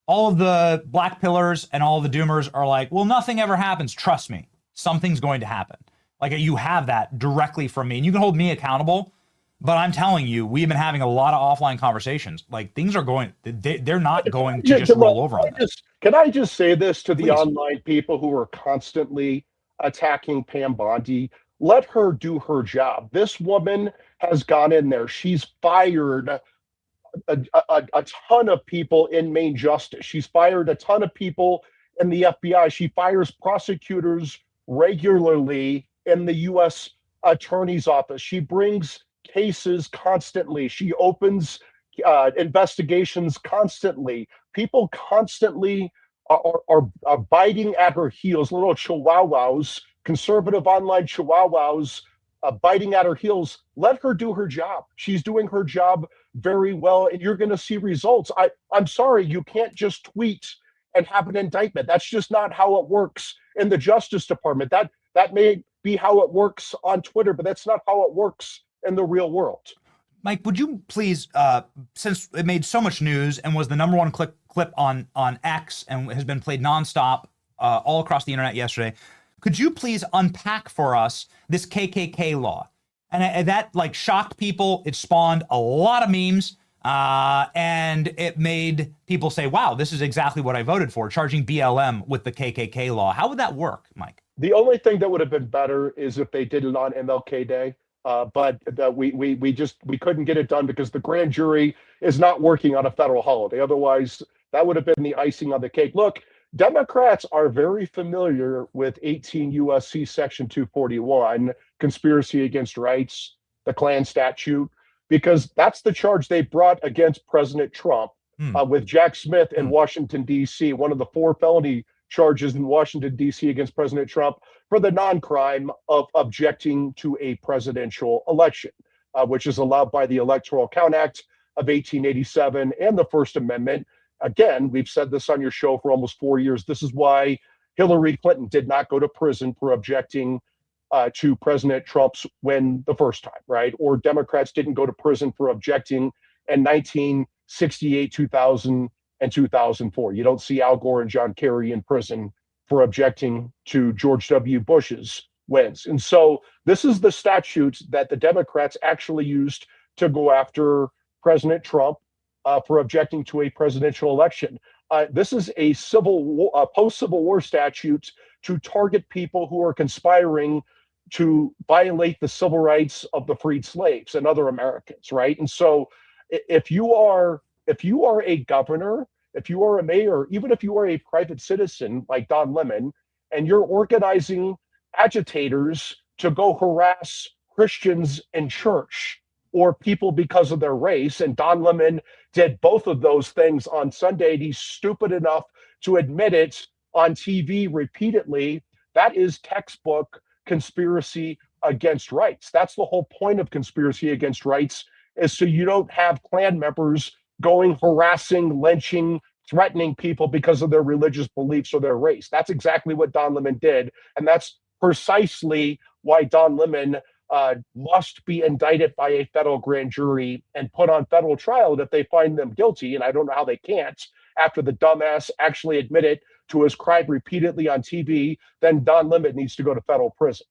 All of the black pillars and all of the doomers are like, well, nothing ever happens. Trust me, something's going to happen. Like, you have that directly from me, and you can hold me accountable. But I'm telling you, we've been having a lot of offline conversations. Like, things are going, they're not going to just roll over on this. Can I just say this to the online people who are constantly attacking Pam Bondi? Let her do her job. This woman has gone in there. She's fired a ton of people in Maine Justice. She's fired a ton of people in the FBI. She fires prosecutors regularly in the U.S. Attorney's Office. She brings cases constantly. She opens investigations constantly. People constantly are biting at her heels, little chihuahuas, conservative online chihuahuas, biting at her heels. Let her do her job. She's doing her job very well, and you're going to see results. I'm sorry, you can't just tweet and have an indictment. That's just not how it works in the Justice Department. That may be how it works on Twitter, but that's not how it works in the real world. Mike, would you please, since it made so much news and was the number one clip on X and has been played nonstop all across the internet yesterday, could you please unpack for us this KKK law? And that shocked people. It spawned a lot of memes, and it made people say, wow, this is exactly what I voted for, charging BLM with the KKK law. How would that work, Mike? The only thing that would have been better is if they did it on MLK Day. But we couldn't get it done because the grand jury is not working on a federal holiday. Otherwise, that would have been the icing on the cake. Look, Democrats are very familiar with 18 USC Section 241, conspiracy against rights, the Klan statute, because that's the charge they brought against President Trump with Jack Smith in Washington, D.C., one of the 4 felony charges in Washington, D.C. against President Trump for the non-crime of objecting to a presidential election, which is allowed by the Electoral Count Act of 1887 and the First Amendment. again, we've said this on your show for almost 4 years. This is why Hillary Clinton did not go to prison for objecting to President Trump's win the first time, right? Or Democrats didn't go to prison for objecting in 1968, 2000, and 2004. You don't see Al Gore and John Kerry in prison for objecting to George W. Bush's wins. And so this is the statute that the Democrats actually used to go after President Trump for objecting to a presidential election. This is a post-Civil War statute to target people who are conspiring to violate the civil rights of the freed slaves and other Americans, right? And so if you are a governor, if you are a mayor, even if you are a private citizen like Don Lemon, and you're organizing agitators to go harass Christians in church or people because of their race, and Don Lemon did both of those things on Sunday, and he's stupid enough to admit it on TV repeatedly, that is textbook conspiracy against rights. That's the whole point of conspiracy against rights, is so you don't have Klan members going harassing, lynching, threatening people because of their religious beliefs or their race. That's exactly what Don Lemon did. And that's precisely why Don Lemon must be indicted by a federal grand jury and put on federal trial. And if they find them guilty, and I don't know how they can't, after the dumbass actually admitted to his crime repeatedly on TV, then Don Lemon needs to go to federal prison.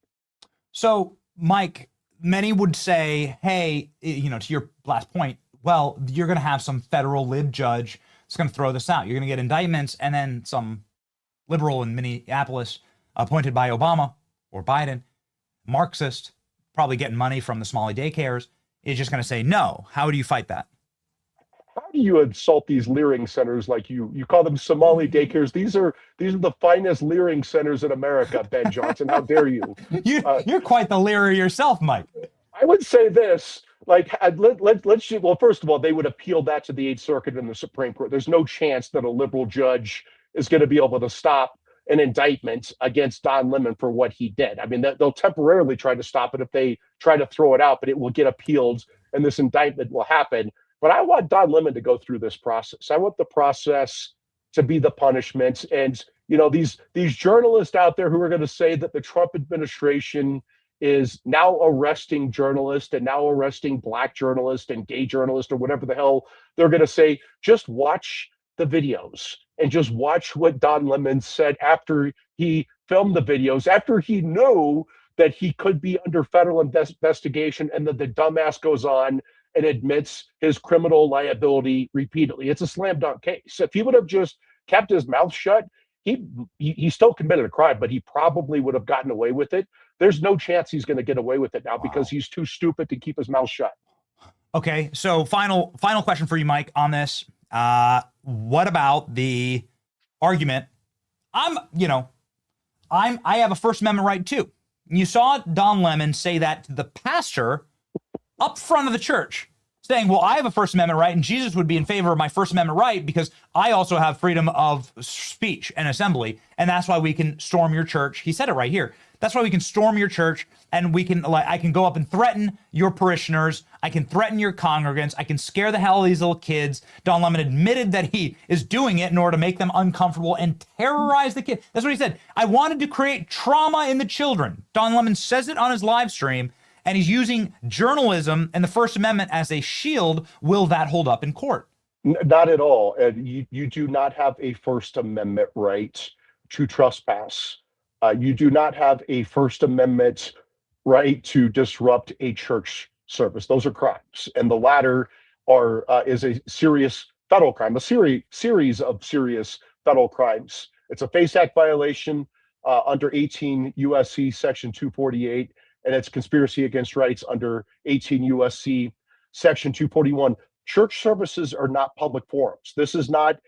So, Mike, many would say, hey, to your last point, well, you're going to have some federal lib judge that's going to throw this out. You're going to get indictments, and then some liberal in Minneapolis appointed by Obama or Biden, Marxist, probably getting money from the Somali daycares, is just going to say no. How do you fight that? How do you insult these leering centers like you call them Somali daycares? These are the finest leering centers in America, Ben Johnson. How dare you? You're quite the leerer yourself, Mike. I would say this, well, first of all, they would appeal that to the Eighth Circuit and the Supreme Court. There's no chance that a liberal judge is going to be able to stop an indictment against Don Lemon for what he did. I mean, they'll temporarily try to stop it if they try to throw it out, but it will get appealed and this indictment will happen. But I want Don Lemon to go through this process. I want the process to be the punishment. And, these journalists out there who are going to say that the Trump administration is now arresting journalists and now arresting Black journalists and gay journalists or whatever the hell they're going to say, just watch the videos and just watch what Don Lemon said after he filmed the videos, after he knew that he could be under federal investigation, and that the dumbass goes on and admits his criminal liability repeatedly. It's a slam dunk case. If he would have just kept his mouth shut, he still committed a crime, but he probably would have gotten away with it. There's no chance he's going to get away with it now because he's too stupid to keep his mouth shut. Okay, so final question for you, Mike, on this. What about the argument? I have a First Amendment right too. You saw Don Lemon say that to the pastor up front of the church, saying, well, I have a First Amendment right, and Jesus would be in favor of my First Amendment right because I also have freedom of speech and assembly, and that's why we can storm your church. He said it right here. That's why we can storm your church, and I can go up and threaten your parishioners. I can threaten your congregants. I can scare the hell out of these little kids. Don Lemon admitted that he is doing it in order to make them uncomfortable and terrorize the kids. That's what he said. I wanted to create trauma in the children. Don Lemon says it on his live stream, and he's using journalism and the First Amendment as a shield. Will that hold up in court? Not at all. And you do not have a First Amendment right to trespass. You do not have a First Amendment right to disrupt a church service. Those are crimes, and the latter is a serious federal crime, a series of serious federal crimes. It's a FACE Act violation under 18 USC Section 248, and it's conspiracy against rights under 18 USC Section 241. Church services are not public forums. This is not,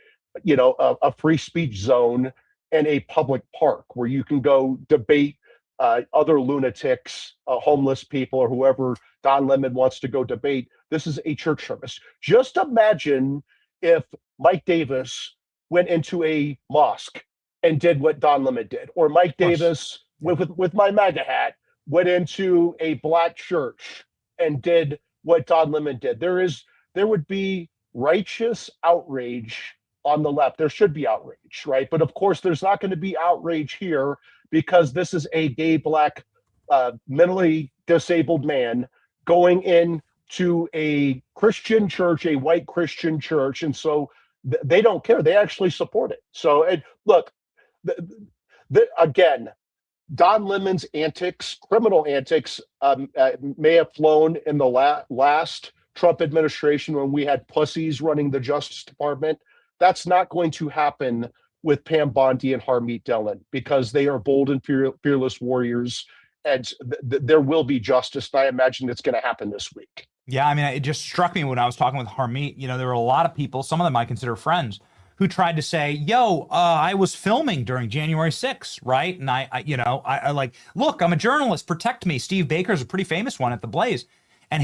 a free speech zone in a public park where you can go debate other lunatics, homeless people, or whoever Don Lemon wants to go debate. This is a church service. Just imagine if Mike Davis went into a mosque and did what Don Lemon did, or Mike Davis with my MAGA hat went into a Black church and did what Don Lemon did. There would be righteous outrage on the left. There should be outrage, right? But of course, there's not going to be outrage here because this is a gay, black, mentally disabled man going in to a Christian church, a white Christian church. And so they don't care. They actually support it. So, and look, again, Don Lemon's antics, criminal antics, may have flown in the last Trump administration when we had pussies running the Justice Department. That's not going to happen with Pam Bondi and Harmeet Dillon because they are bold and fearless warriors, and there will be justice. And I imagine it's going to happen this week. Yeah, I mean, it just struck me when I was talking with Harmeet. You know, there were a lot of people, some of them I consider friends, who tried to say, yo, I was filming during January 6th, right? And I like, look, I'm a journalist, protect me. Steve Baker's a pretty famous one at the Blaze. And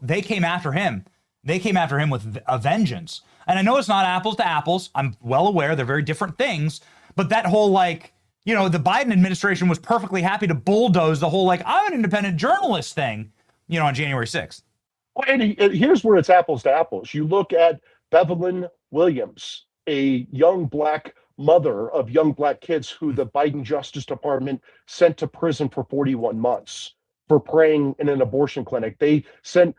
they came after him. They came after him with a vengeance. And I know it's not apples to apples. I'm well aware they're very different things. But that whole, like, the Biden administration was perfectly happy to bulldoze the whole, like, I'm an independent journalist thing, on January 6th. Well, and here's where it's apples to apples. You look at Bevelyn Williams, a young black mother of young black kids who the Biden Justice Department sent to prison for 41 months for praying in an abortion clinic. They sent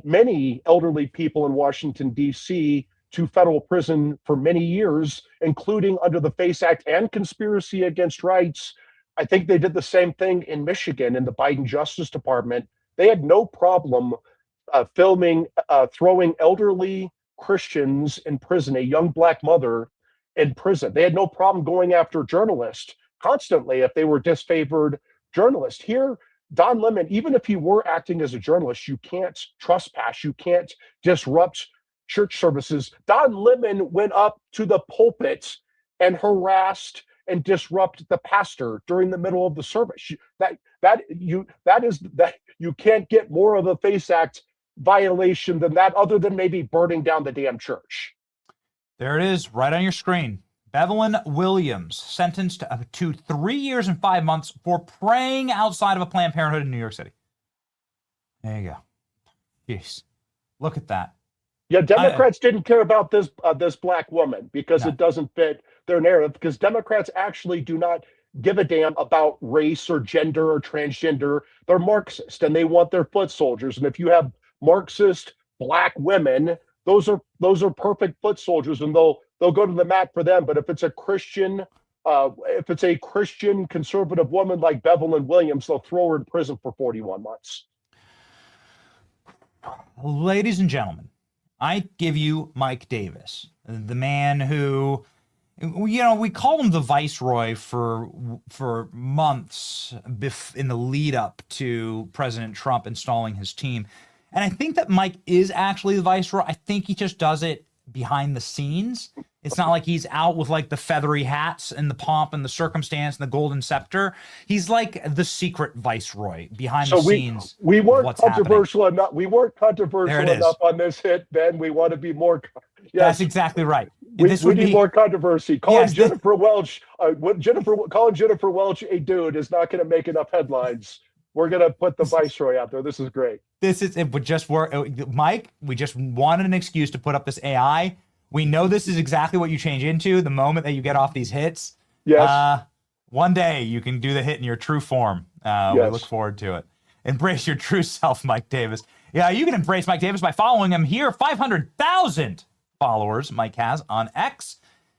many elderly people in Washington, D.C. to federal prison for many years, including under the FACE Act and conspiracy against rights. I think they did the same thing in Michigan in the Biden Justice Department. They had no problem throwing elderly Christians in prison, a young black mother in prison. They had no problem going after journalists constantly if they were disfavored journalists. Here, Don Lemon, even if he were acting as a journalist, you can't trespass, you can't disrupt church services. Don Lemon went up to the pulpit and harassed and disrupt the pastor during the middle of the service. You can't get more of a FACE Act violation than that, other than maybe burning down the damn church. There it is, right on your screen. Bevelyn Williams sentenced to 3 years and 5 months for praying outside of a Planned Parenthood in New York City. There you go. Jeez, look at that. Yeah, Democrats didn't care about this black woman because it doesn't fit their narrative. Because Democrats actually do not give a damn about race or gender or transgender. They're Marxist and they want their foot soldiers. And if you have Marxist black women, those are perfect foot soldiers, and they'll go to the mat for them. But if it's a Christian conservative woman like Bevelyn Williams, they'll throw her in prison for 41 months. Ladies and gentlemen, I give you Mike Davis, the man who, we call him the Viceroy for months in the lead up to President Trump installing his team. And I think that Mike is actually the Viceroy. I think he just does it behind the scenes. It's not like he's out with like the feathery hats and the pomp and the circumstance and the golden scepter. He's like the secret Viceroy behind the scenes. We weren't controversial enough. We weren't controversial enough on this hit, Ben. We want to be more. Yes. That's exactly right. We need more controversy. Calling Jennifer Welch a dude is not going to make enough headlines. We're going to put the Viceroy out there. This is great. It would just work. Mike, we just wanted an excuse to put up this AI. We know this is exactly what you change into the moment that you get off these hits. Yes. One day you can do the hit in your true form. Yes. We look forward to it. Embrace your true self, Mike Davis. Yeah, you can embrace Mike Davis by following him here. 500,000 followers Mike has on X.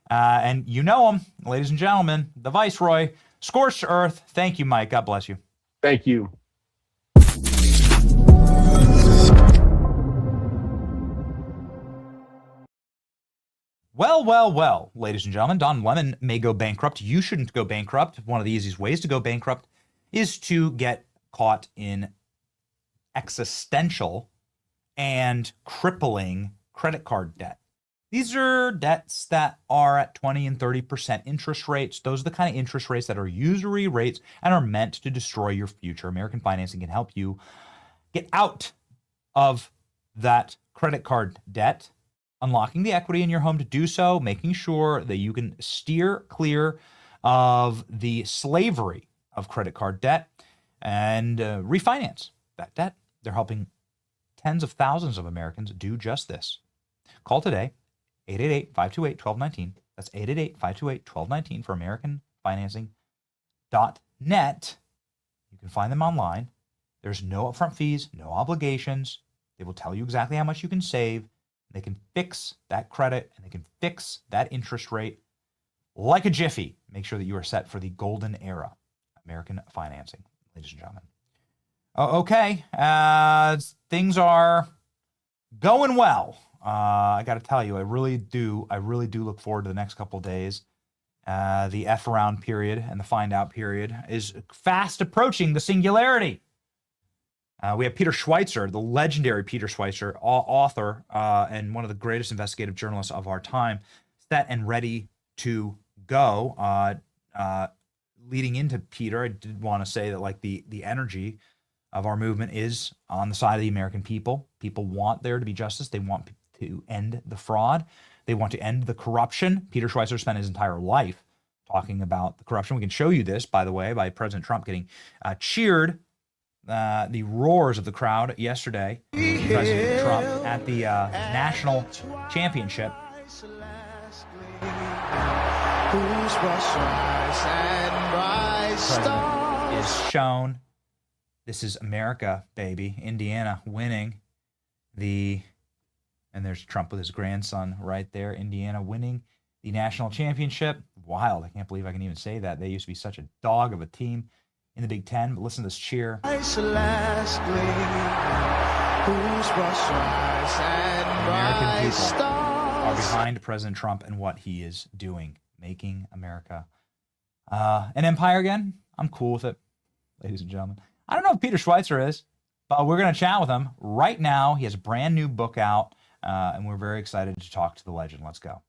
And you know him, ladies and gentlemen, the Viceroy. Scorched earth. Thank you, Mike. God bless you. Thank you. Well, ladies and gentlemen, Don Lemon may go bankrupt. You shouldn't go bankrupt. One of the easiest ways to go bankrupt is to get caught in existential and crippling credit card debt. These are debts that are at 20 and 30% interest rates. Those are the kind of interest rates that are usury rates and are meant to destroy your future. American Financing can help you get out of that credit card debt, unlocking the equity in your home to do so, making sure that you can steer clear of the slavery of credit card debt and refinance that debt. They're helping tens of thousands of Americans do just this. Call today, 888-528-1219. That's 888-528-1219 for AmericanFinancing.net. You can find them online. There's no upfront fees, no obligations. They will tell you exactly how much you can save. They can fix that credit and they can fix that interest rate like a jiffy. Make sure that you are set for the golden era. American Financing, ladies and gentlemen. Okay, things are going well. I got to tell you, I really do look forward to the next couple of days. The F around period and the find out period is fast approaching the singularity. We have Peter Schweitzer, the legendary Peter Schweitzer, author and one of the greatest investigative journalists of our time, set and ready to go. Leading into Peter, I did want to say that like the energy of our movement is on the side of the American people. People want there to be justice. They want to end the fraud. They want to end the corruption. Peter Schweitzer spent his entire life talking about the corruption. We can show you this, by the way, by President Trump getting cheered. The roars of the crowd yesterday, President Trump at the national championship. President is shown. This is America, baby. Indiana winning and there's Trump with his grandson right there. Indiana winning the national championship. Wild. I can't believe I can even say that. They used to be such a dog of a team in the Big Ten, but listen to this cheer. American people are behind President Trump and what he is doing, making America an empire again. I'm cool with it, ladies and gentlemen. I don't know if Peter Schweitzer is, but we're going to chat with him right now. He has a brand new book out, and we're very excited to talk to the legend. Let's go.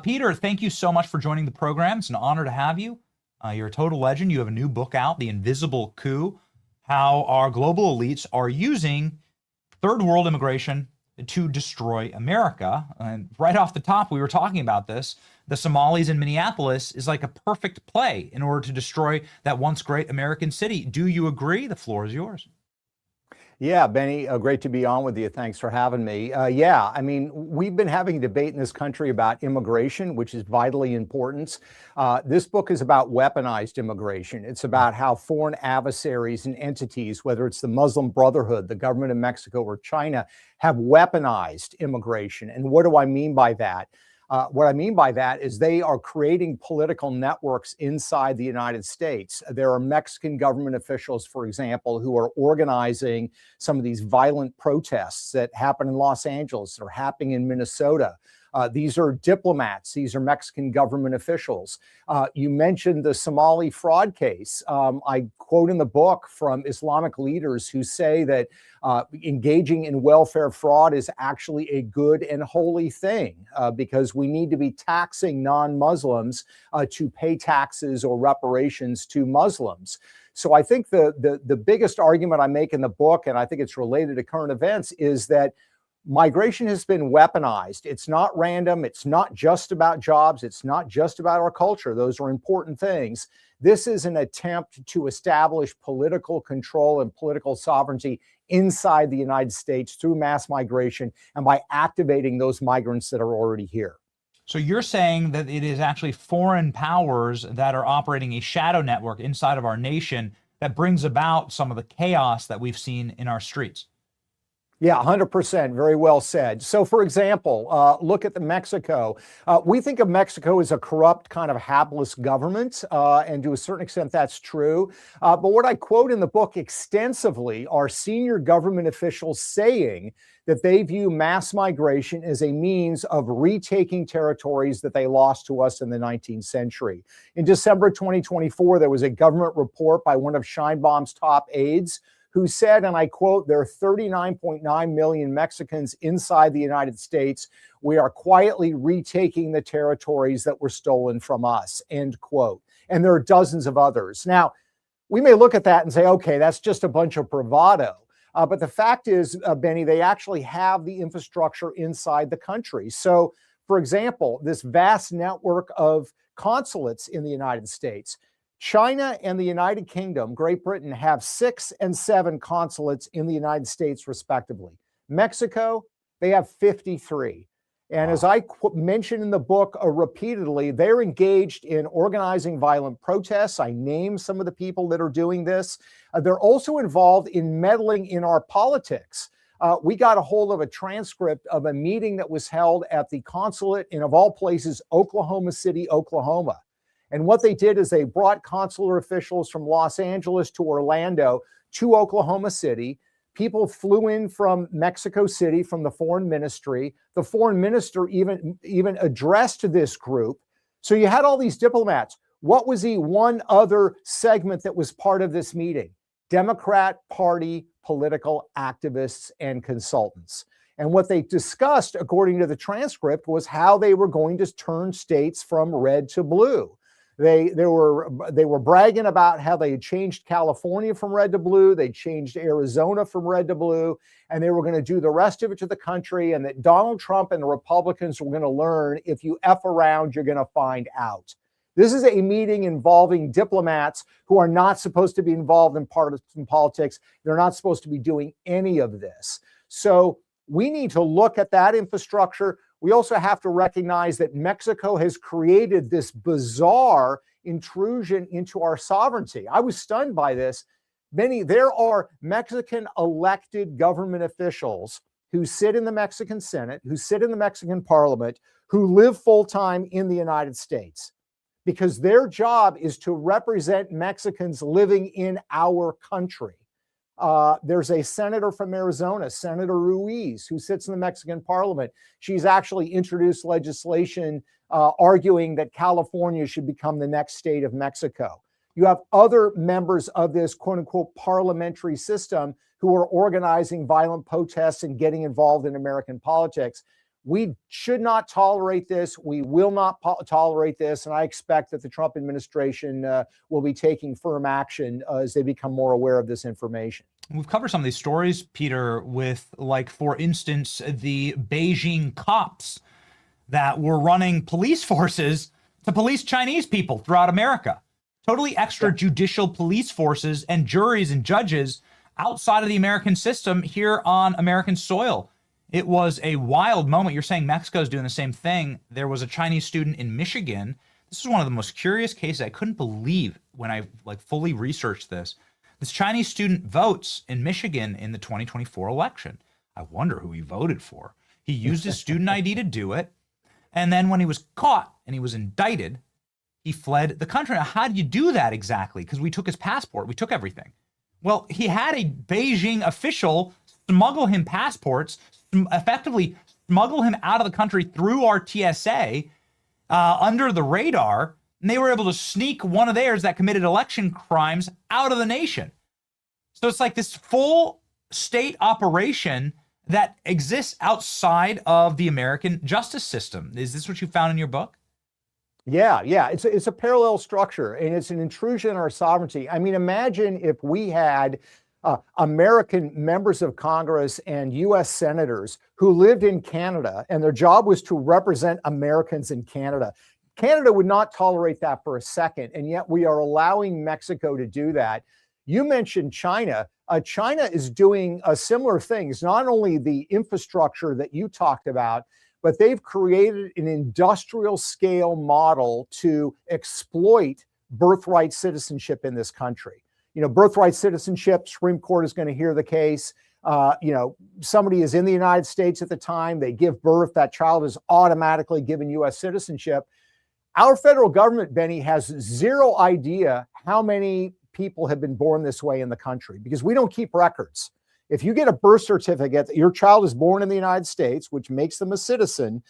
Peter, thank you so much for joining the program. It's an honor to have you. You're a total legend. You have a new book out, The Invisible Coup, How Our Global Elites Are Using Third World Immigration to Destroy America. And right off the top, we were talking about this. The Somalis in Minneapolis is like a perfect play in order to destroy that once great American city. Do you agree? The floor is yours. Yeah, Benny, great to be on with you. Thanks for having me. Yeah, I mean, we've been having a debate in this country about immigration, which is vitally important. This book is about weaponized immigration. It's about how foreign adversaries and entities, whether it's the Muslim Brotherhood, the government of Mexico, or China, have weaponized immigration. And what do I mean by that? What I mean by that is they are creating political networks inside the United States. There are Mexican government officials, for example, who are organizing some of these violent protests that happen in Los Angeles, that are happening in Minnesota. These are diplomats. These are Mexican government officials. You mentioned the Somali fraud case. I quote in the book from Islamic leaders who say that engaging in welfare fraud is actually a good and holy thing because we need to be taxing non-Muslims to pay taxes or reparations to Muslims. So I think the biggest argument I make in the book, and I think it's related to current events, is that migration has been weaponized. It's not random. It's not just about jobs. It's not just about our culture. Those are important things. This is an attempt to establish political control and political sovereignty inside the United States through mass migration and by activating those migrants that are already here. So you're saying that it is actually foreign powers that are operating a shadow network inside of our nation that brings about some of the chaos that we've seen in our streets. Yeah, 100%. Very well said. So, for example, look at Mexico. We think of Mexico as a corrupt, kind of hapless government, and to a certain extent, that's true. But what I quote in the book extensively are senior government officials saying that they view mass migration as a means of retaking territories that they lost to us in the 19th century. In December 2024, there was a government report by one of Sheinbaum's top aides who said, and I quote, there are 39.9 million Mexicans inside the United States. We are quietly retaking the territories that were stolen from us, end quote. And there are dozens of others. Now, we may look at that and say, okay, that's just a bunch of bravado. But the fact is, Benny, they actually have the infrastructure inside the country. So, for example, this vast network of consulates in the United States, China and the United Kingdom, Great Britain, have 6 and 7 consulates in the United States, respectively. Mexico, they have 53. And as I mentioned in the book repeatedly, they're engaged in organizing violent protests. I name some of the people that are doing this. They're also involved in meddling in our politics. We got a hold of a transcript of a meeting that was held at the consulate in, of all places, Oklahoma City, Oklahoma. And what they did is they brought consular officials from Los Angeles to Orlando to Oklahoma City. People flew in from Mexico City, from the foreign ministry. The foreign minister even addressed this group. So you had all these diplomats. What was the one other segment that was part of this meeting? Democrat Party political activists and consultants. And what they discussed, according to the transcript, was how they were going to turn states from red to blue. They were bragging about how they had changed California from red to blue. They changed Arizona from red to blue, and they were going to do the rest of it to the country, and that Donald Trump and the Republicans were going to learn, if you F around, you're going to find out. This is a meeting involving diplomats who are not supposed to be involved in partisan politics. They're not supposed to be doing any of this. So we need to look at that infrastructure. We also have to recognize that Mexico has created this bizarre intrusion into our sovereignty. I was stunned by this. There are Mexican elected government officials who sit in the Mexican Senate, who sit in the Mexican Parliament, who live full-time in the United States, because their job is to represent Mexicans living in our country. There's a senator from Arizona, Senator Ruiz, who sits in the Mexican Parliament. She's actually introduced legislation arguing that California should become the next state of Mexico. You have other members of this quote-unquote parliamentary system who are organizing violent protests and getting involved in American politics. We should not tolerate this. We will not tolerate this. And I expect that the Trump administration will be taking firm action as they become more aware of this information. We've covered some of these stories, Peter, with, like, for instance, the Beijing cops that were running police forces to police Chinese people throughout America. Totally extrajudicial police forces and juries and judges outside of the American system here on American soil. It was a wild moment. You're saying Mexico is doing the same thing. There was a Chinese student in Michigan. This is one of the most curious cases. I couldn't believe when I fully researched this. This Chinese student votes in Michigan in the 2024 election. I wonder who he voted for. He used his student ID to do it. And then when he was caught and he was indicted, he fled the country. Now, how do you do that exactly? Because we took his passport. We took everything. Well, he had a Beijing official smuggle him passports, effectively smuggle him out of the country through our TSA under the radar, and they were able to sneak one of theirs that committed election crimes out of the nation. So it's like this full state operation that exists outside of the American justice system. Is this what you found in your book? Yeah. It's a parallel structure, and it's an intrusion on our sovereignty. I mean, imagine if we had American members of Congress and U.S. senators who lived in Canada, and their job was to represent Americans in Canada. Canada would not tolerate that for a second, and yet we are allowing Mexico to do that. You mentioned China. China is doing similar things, not only the infrastructure that you talked about, but they've created an industrial scale model to exploit birthright citizenship in this country. You know, birthright citizenship, Supreme Court is going to hear the case. Somebody is in the United States at the time, they give birth, that child is automatically given U.S. citizenship. Our federal government, Benny, has zero idea how many people have been born this way in the country because we don't keep records. If you get a birth certificate that your child is born in the United States, which makes them a citizen,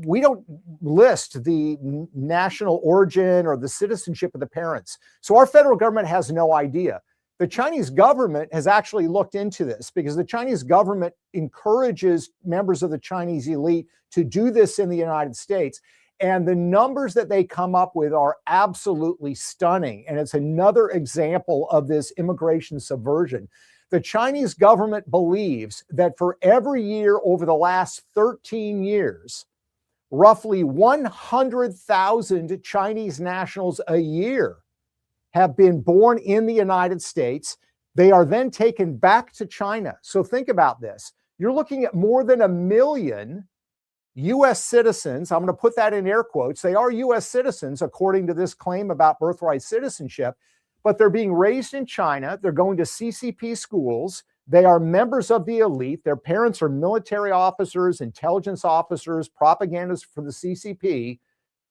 we don't list the national origin or the citizenship of the parents. So our federal government has no idea. The Chinese government has actually looked into this because the Chinese government encourages members of the Chinese elite to do this in the United States. And the numbers that they come up with are absolutely stunning. And it's another example of this immigration subversion. The Chinese government believes that for every year over the last 13 years, roughly 100,000 Chinese nationals a year have been born in the United States. They are then taken back to China. So think about this. You're looking at more than 1 million U.S. citizens. I'm going to put that in air quotes. They are U.S. citizens, according to this claim about birthright citizenship, but they're being raised in China. They're going to CCP schools. They are members of the elite. Their parents are military officers, intelligence officers, propagandists for the CCP.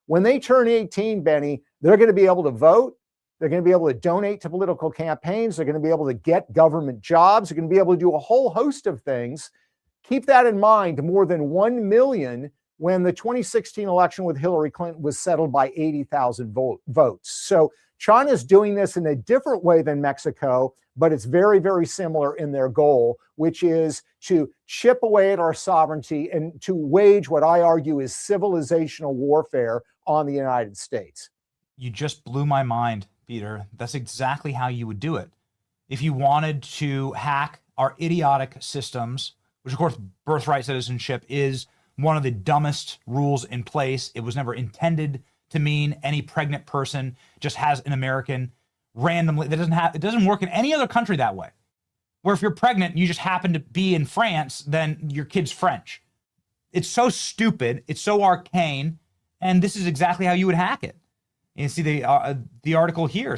When they turn 18, Benny, they're going to be able to vote. They're going to be able to donate to political campaigns. They're going to be able to get government jobs. They're going to be able to do a whole host of things. Keep that in mind. More than 1 million when the 2016 election with Hillary Clinton was settled by 80,000 votes. So China's doing this in a different way than Mexico, but it's very, very similar in their goal, which is to chip away at our sovereignty and to wage what I argue is civilizational warfare on the United States. You just blew my mind, Peter. That's exactly how you would do it. If you wanted to hack our idiotic systems, which of course birthright citizenship is one of the dumbest rules in place. It was never intended to mean any pregnant person just has an American randomly. It doesn't work in any other country that way. Where if you're pregnant, you just happen to be in France, then your kid's French. It's so stupid. It's so arcane. And this is exactly how you would hack it. You see the article here.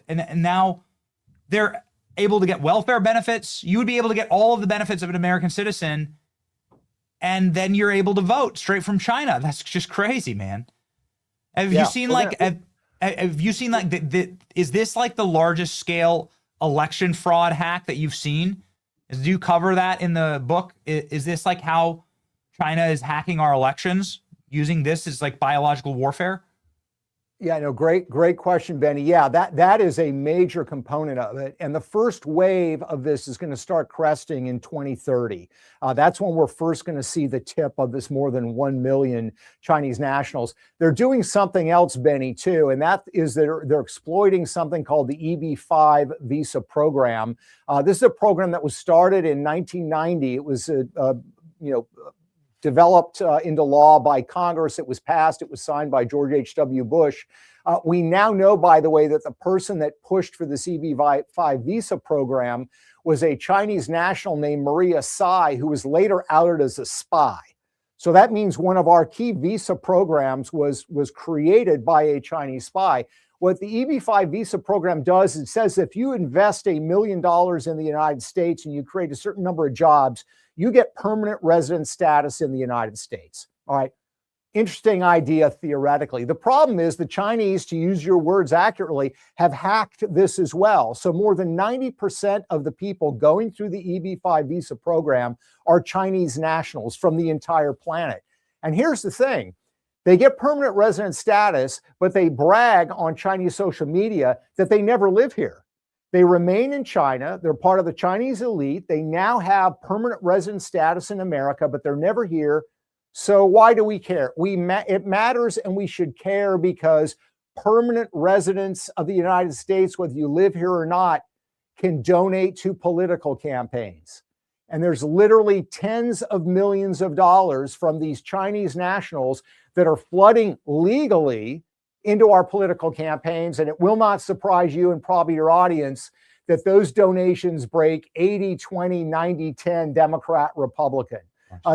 And now they're able to get welfare benefits. You would be able to get all of the benefits of an American citizen, and then you're able to vote straight from China. That's just crazy, man. Have you seen is this like the largest scale election fraud hack that you've seen? Do you cover that in the book? Is this like how China is hacking our elections, using this as like biological warfare? Yeah, no, great question, Benny. Yeah, that is a major component of it. And the first wave of this is going to start cresting in 2030. That's when we're first going to see the tip of this more than 1 million Chinese nationals. They're doing something else, Benny, too, and that is they're exploiting something called the EB-5 visa program. This is a program that was started in 1990. It was developed into law by Congress. It was passed. It was signed by George H.W. Bush. We now know, by the way, that the person that pushed for this EB-5 visa program was a Chinese national named Maria Tsai, who was later outed as a spy. So that means one of our key visa programs was created by a Chinese spy. What the EB-5 visa program does, it says if you invest $1 million in the United States and you create a certain number of jobs, you get permanent resident status in the United States. All right. Interesting idea theoretically. The problem is the Chinese, to use your words accurately, have hacked this as well. So more than 90% of the people going through the EB-5 visa program are Chinese nationals from the entire planet. And here's the thing. They get permanent resident status, but they brag on Chinese social media that they never live here. They remain in China. They're part of the Chinese elite. They now have permanent resident status in America, but they're never here. So why do we care? It matters, and we should care because permanent residents of the United States, whether you live here or not, can donate to political campaigns. And there's literally tens of millions of dollars from these Chinese nationals that are flooding legally into our political campaigns. And it will not surprise you and probably your audience that those donations break 80, 20, 90, 10 Democrat, Republican.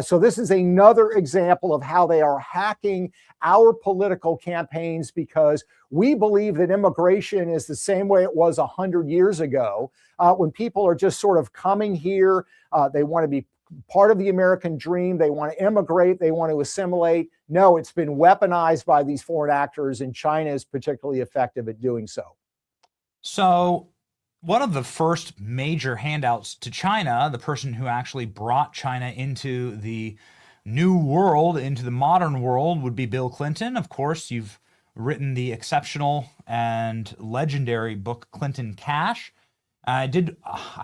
So this is another example of how they are hacking our political campaigns because we believe that immigration is the same way it was 100 years ago when people are just sort of coming here. They want to be part of the American dream. They want to immigrate. They want to assimilate. No, it's been weaponized by these foreign actors, and China is particularly effective at doing so. So one of the first major handouts to China, the person who actually brought China into the new world, into the modern world, would be Bill Clinton. Of course, you've written the exceptional and legendary book, Clinton Cash. I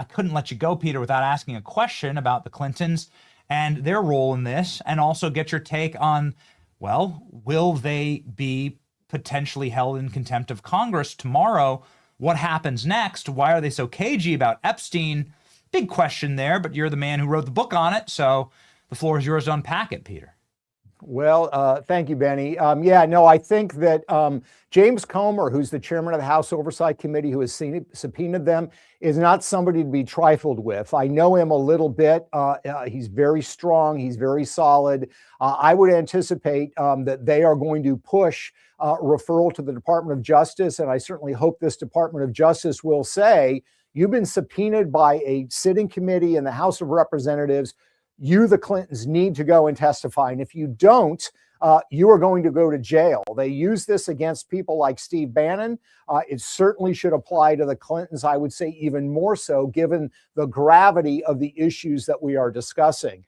couldn't let you go, Peter, without asking a question about the Clintons and their role in this, and also get your take on, well, will they be potentially held in contempt of Congress tomorrow? What happens next? Why are they so cagey about Epstein? Big question there, but you're the man who wrote the book on it, so the floor is yours to unpack it, Peter. Well, thank you, Benny. Yeah, no, I think that James Comer, who's the chairman of the House Oversight Committee, who has subpoenaed them, is not somebody to be trifled with. I know him a little bit. He's very strong. He's very solid. I would anticipate that they are going to push referral to the Department of Justice, and I certainly hope this Department of Justice will say, you've been subpoenaed by a sitting committee in the House of Representatives. You, the Clintons, need to go and testify. And if you don't, you are going to go to jail. They use this against people like Steve Bannon. It certainly should apply to the Clintons, I would say even more so, given the gravity of the issues that we are discussing.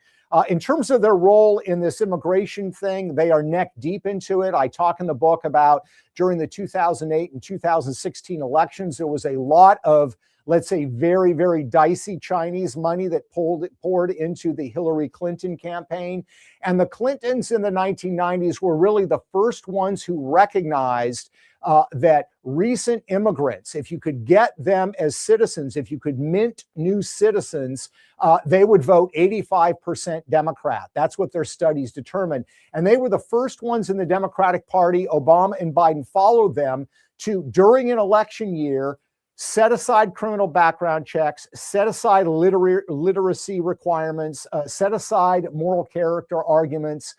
In terms of their role in this immigration thing, they are neck deep into it. I talk in the book about during the 2008 and 2016 elections, there was a lot of, let's say, very, very dicey Chinese money that poured into the Hillary Clinton campaign. And the Clintons in the 1990s were really the first ones who recognized that recent immigrants, if you could get them as citizens, if you could mint new citizens, they would vote 85% Democrat. That's what their studies determined. And they were the first ones in the Democratic Party, Obama and Biden followed them, to, during an election year, set aside criminal background checks, set aside literacy requirements, set aside moral character arguments,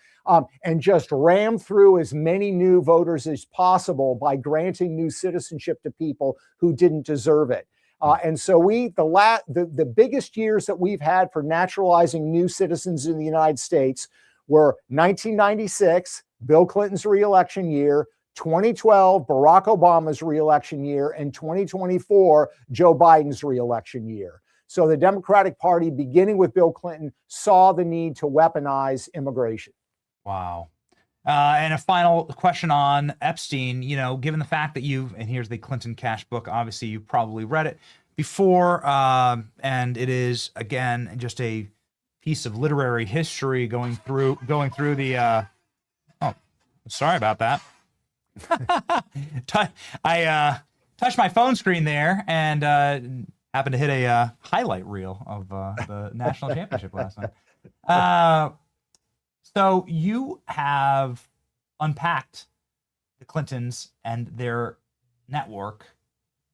and just ram through as many new voters as possible by granting new citizenship to people who didn't deserve it. And so the biggest years that we've had for naturalizing new citizens in the United States were 1996, Bill Clinton's reelection year, 2012, Barack Obama's reelection year, and 2024, Joe Biden's reelection year. So the Democratic Party, beginning with Bill Clinton, saw the need to weaponize immigration. Wow. And a final question on Epstein, you know, given the fact that and here's the Clinton Cash book, obviously you probably read it before, and it is, again, just a piece of literary history going through the, oh, sorry about that. I touched my phone screen there and happened to hit a highlight reel of the national championship last night. So you have unpacked the Clintons and their network.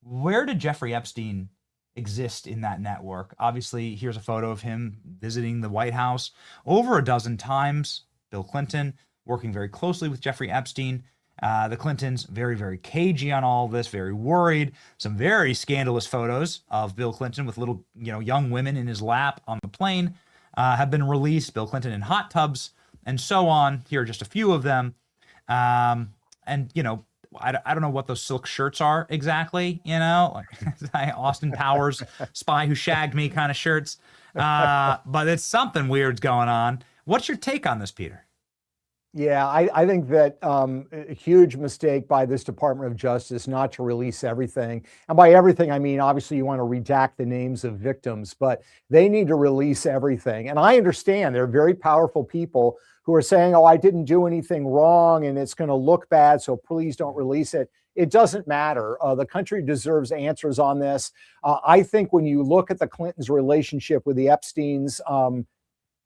Where did Jeffrey Epstein exist in that network? Obviously, here's a photo of him visiting the White House over a dozen times. Bill Clinton working very closely with Jeffrey Epstein. The Clintons, very, very cagey on all of this, very worried. Some very scandalous photos of Bill Clinton with little, young women in his lap on the plane have been released. Bill Clinton in hot tubs and so on. Here are just a few of them. And, I don't know what those silk shirts are exactly, like Austin Powers, Spy Who Shagged Me kind of shirts. But it's something weird's going on. What's your take on this, Peter? Yeah, I think that a huge mistake by this Department of Justice not to release everything. And by everything, I mean, obviously you want to redact the names of victims, but they need to release everything. And I understand they're very powerful people who are saying, oh, I didn't do anything wrong and it's going to look bad, so please don't release it. It doesn't matter. The country deserves answers on this. I think when you look at the Clintons' relationship with the Epsteins,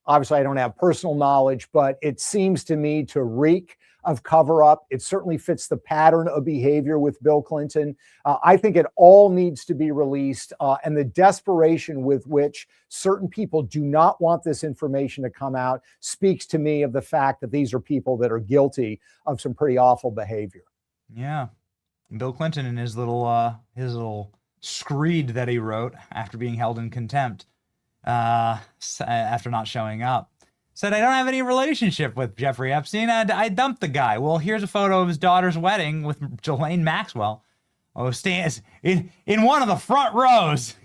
obviously, I don't have personal knowledge, but it seems to me to reek of cover-up. It certainly fits the pattern of behavior with Bill Clinton. I think it all needs to be released, and the desperation with which certain people do not want this information to come out speaks to me of the fact that these are people that are guilty of some pretty awful behavior. Yeah. Bill Clinton in his little screed that he wrote after being held in contempt, after not showing up, said, I don't have any relationship with Jeffrey Epstein. I dumped the guy. Well, here's a photo of his daughter's wedding with Ghislaine Maxwell. Oh, stands in one of the front rows.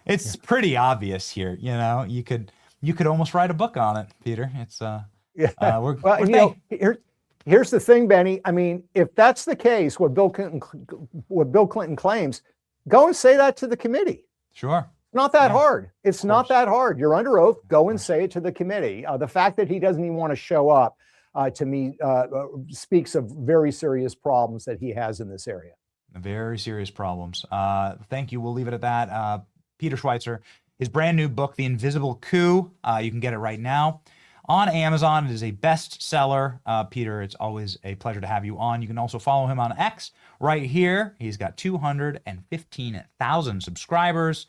It's pretty obvious here. You could almost write a book on it, Peter. It's here's the thing, Benny. I mean, if that's the case, what Bill Clinton claims, go and say that to the committee. Sure. Not that hard. It's not that hard. You're under oath. Go and say it to the committee. The fact that he doesn't even want to show up, to me, speaks of very serious problems that he has in this area. Very serious problems. Thank you. We'll leave it at that. Peter Schweitzer, his brand new book, The Invisible Coup. You can get it right now on Amazon. It is a bestseller. Peter, it's always a pleasure to have you on. You can also follow him on X right here. He's got 215,000 subscribers,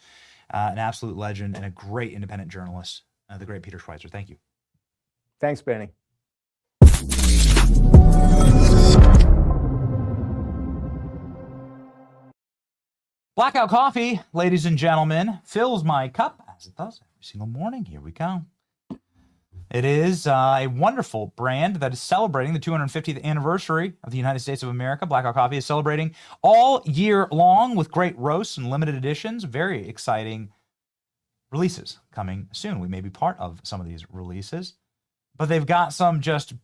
an absolute legend and a great independent journalist, the great Peter Schweizer. Thank you. Thanks, Benny. Blackout Coffee, ladies and gentlemen, fills my cup as it does every single morning. Here we go. It is a wonderful brand that is celebrating the 250th anniversary of the United States of America. Blackout Coffee is celebrating all year long with great roasts and limited editions. Very exciting releases coming soon. We may be part of some of these releases, but they've got some just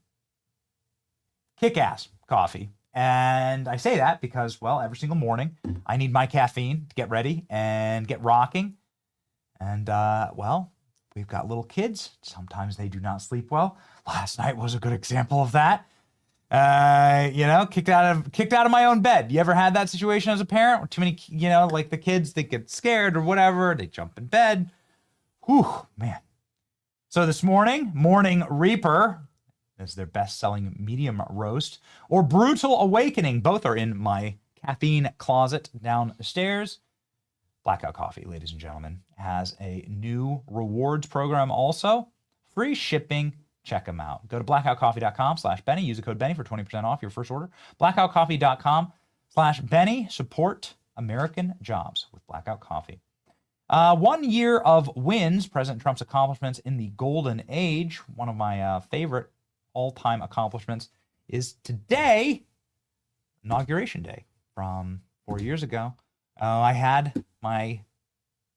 kick-ass coffee. And I say that because, well, every single morning I need my caffeine to get ready and get rocking. And, well, we've got little kids. Sometimes they do not sleep well. Last night was a good example of that. You know, kicked out of my own bed. You ever had that situation as a parent? Where too many, you know, like the kids, they get scared or whatever. They jump in bed. Whew, man. So this morning, Morning Reaper is their best-selling medium roast, or Brutal Awakening. Both are in my caffeine closet downstairs. Blackout Coffee, ladies and gentlemen, has a new rewards program also. Free shipping. Check them out. Go to blackoutcoffee.com/Benny. Use the code Benny for 20% off your first order. Blackoutcoffee.com/Benny. Support American jobs with Blackout Coffee. 1 year of wins, President Trump's accomplishments in the golden age. One of my favorite all-time accomplishments is today, Inauguration Day from 4 years ago.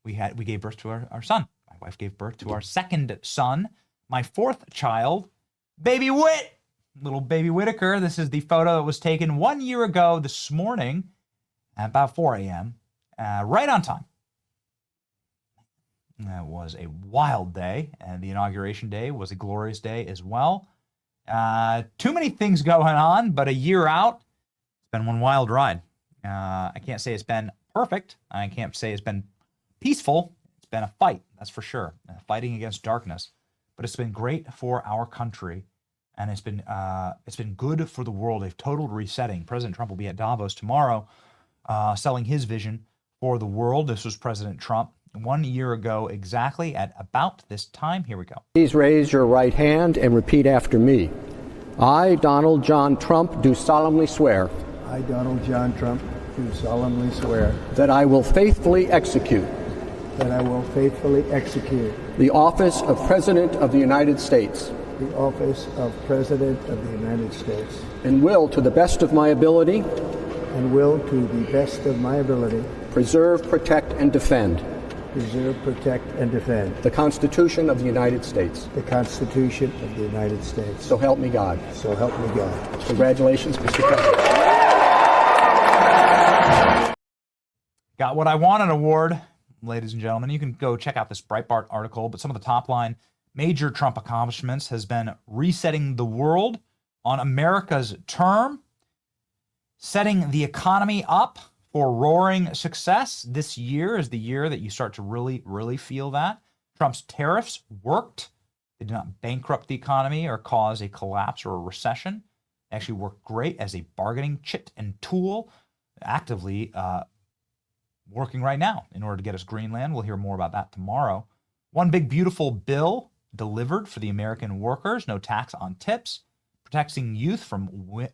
We gave birth to our son. My wife gave birth to our second son, my fourth child, baby Whit, little baby Whitaker. This is the photo that was taken 1 year ago this morning at about 4 a.m., right on time. That was a wild day, and the Inauguration Day was a glorious day as well. Too many things going on, but a year out, it's been one wild ride. I can't say it's been perfect. I can't say it's been peaceful. It's been a fight, that's for sure. Fighting against darkness. But it's been great for our country, and it's been good for the world. A total resetting. President Trump will be at Davos tomorrow, selling his vision for the world. This was President Trump 1 year ago exactly at about this time. Here we go. Please raise your right hand and repeat after me. I, Donald John Trump, do solemnly swear. I, Donald John Trump, do solemnly swear. That I will faithfully execute. That I will faithfully execute. The office of President of the United States. The office of President of the United States. And will, to the best of my ability. And will, to the best of my ability. Preserve, protect, and defend. Preserve, protect, and defend. The Constitution of the United States. The Constitution of the United States. So help me God. So help me God. Congratulations, Mr. President. Got what I wanted award, ladies and gentlemen. You can go check out this Breitbart article, but some of the top line major Trump accomplishments has been resetting the world on America's term, setting the economy up for roaring success. This year is the year that you start to really feel that. Trump's tariffs worked. They did not bankrupt the economy or cause a collapse or a recession. They actually worked great as a bargaining chit and tool, actively working right now in order to get us Greenland. We'll hear more about that tomorrow. One big beautiful bill delivered for the American workers. No tax on tips. Protecting youth from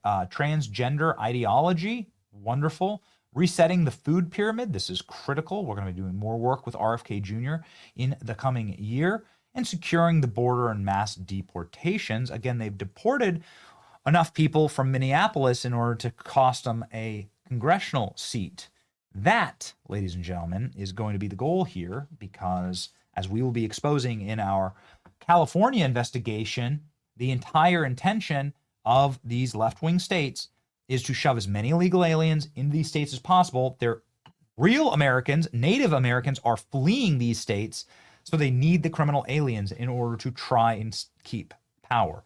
transgender ideology. Wonderful. Resetting the food pyramid. This is critical. We're going to be doing more work with RFK Jr. in the coming year. And securing the border and mass deportations. Again, they've deported enough people from Minneapolis in order to cost them a congressional seat. That, ladies and gentlemen, is going to be the goal here, because as we will be exposing in our California investigation, the entire intention of these left-wing states is to shove as many illegal aliens into these states as possible. They're real Americans, Native Americans are fleeing these states, so they need the criminal aliens in order to try and keep power.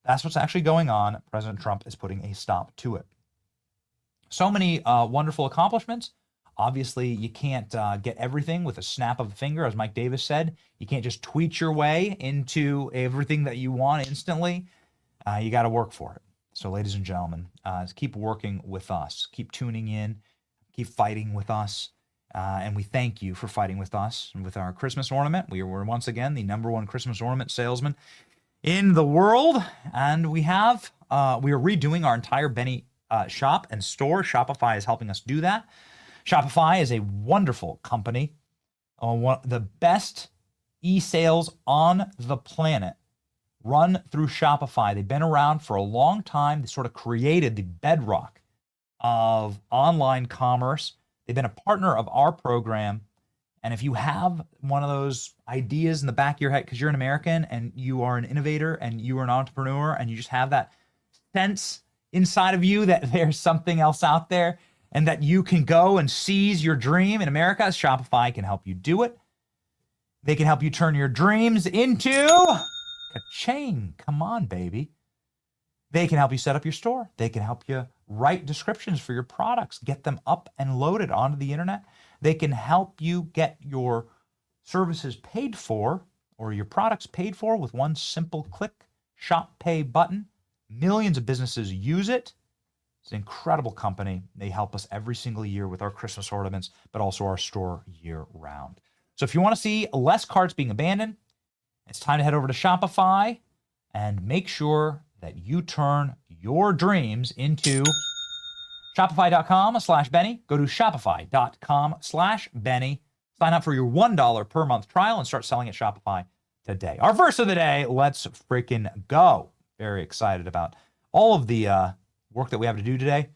That's what's actually going on. President Trump is putting a stop to it. So many wonderful accomplishments. Obviously, you can't get everything with a snap of a finger, as Mike Davis said. You can't just tweet your way into everything that you want instantly. You got to work for it. So, ladies and gentlemen, keep working with us. Keep tuning in. Keep fighting with us. And we thank you for fighting with us and with our Christmas ornament. We were once again the #1 Christmas ornament salesman in the world. And we are redoing our entire Benny shop and store. Shopify is helping us do that. Shopify is a wonderful company, one of the best e-sales on the planet run through Shopify. They've been around for a long time. They sort of created the bedrock of online commerce. They've been a partner of our program. And if you have one of those ideas in the back of your head, because you're an American and you are an innovator and you are an entrepreneur and you just have that sense inside of you that there's something else out there, and that you can go and seize your dream in America, Shopify can help you do it. They can help you turn your dreams into ka-ching. Come on, baby. They can help you set up your store. They can help you write descriptions for your products, get them up and loaded onto the internet. They can help you get your services paid for or your products paid for with one simple click, Shop Pay button. Millions of businesses use it. It's an incredible company. They help us every single year with our Christmas ornaments, but also our store year round. So if you want to see less carts being abandoned, it's time to head over to Shopify and make sure that you turn your dreams into Shopify.com/Benny. Go to Shopify.com/Benny. Sign up for your $1 per month trial and start selling at Shopify today. Our verse of the day, let's freaking go. Very excited about all of the work that we have to do today.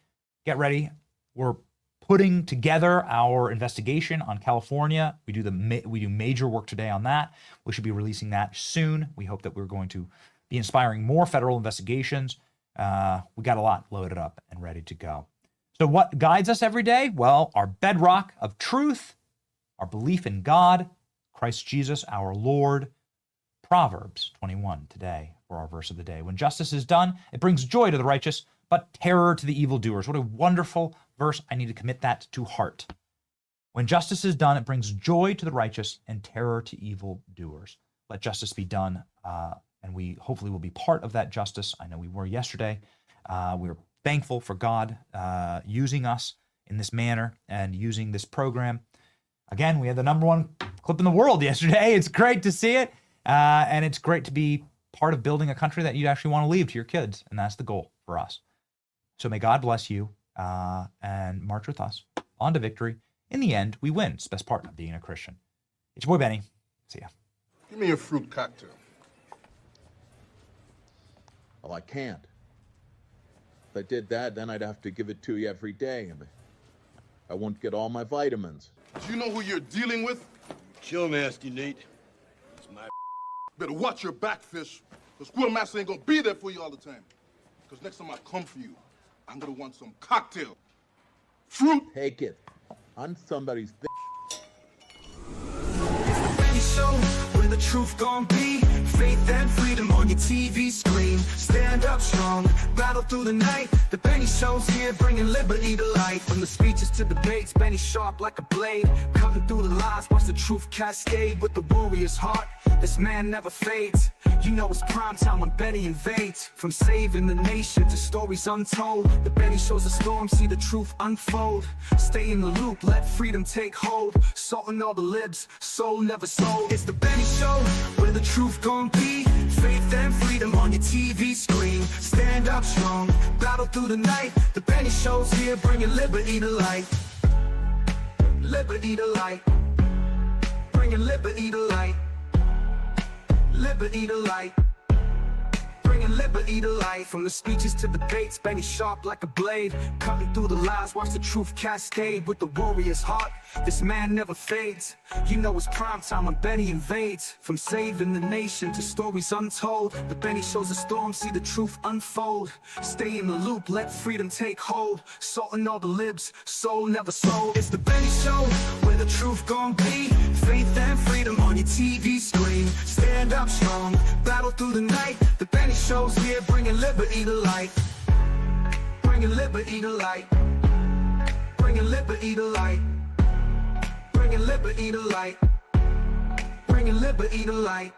Get ready. We're putting together our investigation on California. We do major work today on that. We should be releasing that soon. We hope that we're going to be inspiring more federal investigations. We got a lot loaded up and ready to go. So what guides us every day? Well, our bedrock of truth, our belief in God, Christ Jesus, our Lord. Proverbs 21 today for our verse of the day. When justice is done, it brings joy to the righteous, but terror to the evildoers. What a wonderful verse. I need to commit that to heart. When justice is done, it brings joy to the righteous and terror to evildoers. Let justice be done, and we hopefully will be part of that justice. I know we were yesterday. We were thankful for God using us in this manner and using this program. Again, we had the #1 clip in the world yesterday. It's great to see it, and it's great to be part of building a country that you'd actually want to leave to your kids, and that's the goal for us. So may God bless you and march with us on to victory. In the end, we win. It's the best part of being a Christian. It's your boy, Benny. See ya. Give me a fruit cocktail. Well, I can't. If I did that, then I'd have to give it to you every day. I won't get all my vitamins. Do you know who you're dealing with? Chill, nasty Nate. It's my better watch your back, fish. The squirrel master ain't gonna be there for you all the time. Because next time I come for you, I'm gonna want some cocktail. Fruit. Take it. On somebody's Show where the truth gon' be. Faith and freedom on your TV screen. Stand up strong, battle through the night. The Benny Show's here, bringing liberty to life. From the speeches to debates, Benny sharp like a blade. Cutting through the lies, watch the truth cascade. With the warrior's heart, this man never fades. You know it's prime time when Benny invades. From saving the nation to stories untold, the Benny Show's a storm, see the truth unfold. Stay in the loop, let freedom take hold. Salting all the libs, soul never sold. It's the Benny Show, where the truth gon' be. Faith and freedom on your TV screen. Stand up strong, battle through the night. The Benny Show's here, bringing liberty to light. Liberty to light. Bringing liberty to light. Liberty to light. Bringing liberty to light. From the speeches to debates, Benny sharp like a blade. Cutting through the lies, watch the truth cascade. With the warrior's heart, this man never fades. You know it's prime time when Benny invades. From saving the nation to stories untold, the Benny Show's a storm, see the truth unfold. Stay in the loop, let freedom take hold. Salting all the libs, soul never sold. It's the Benny Show, where the truth gon' be. Faith and freedom on your TV screen. Stand up strong, battle through the night. The Benny Show's here, bringing liberty to light. Bringing liberty to light. Bringing liberty to light. liberty to light. Bringing liberty to light.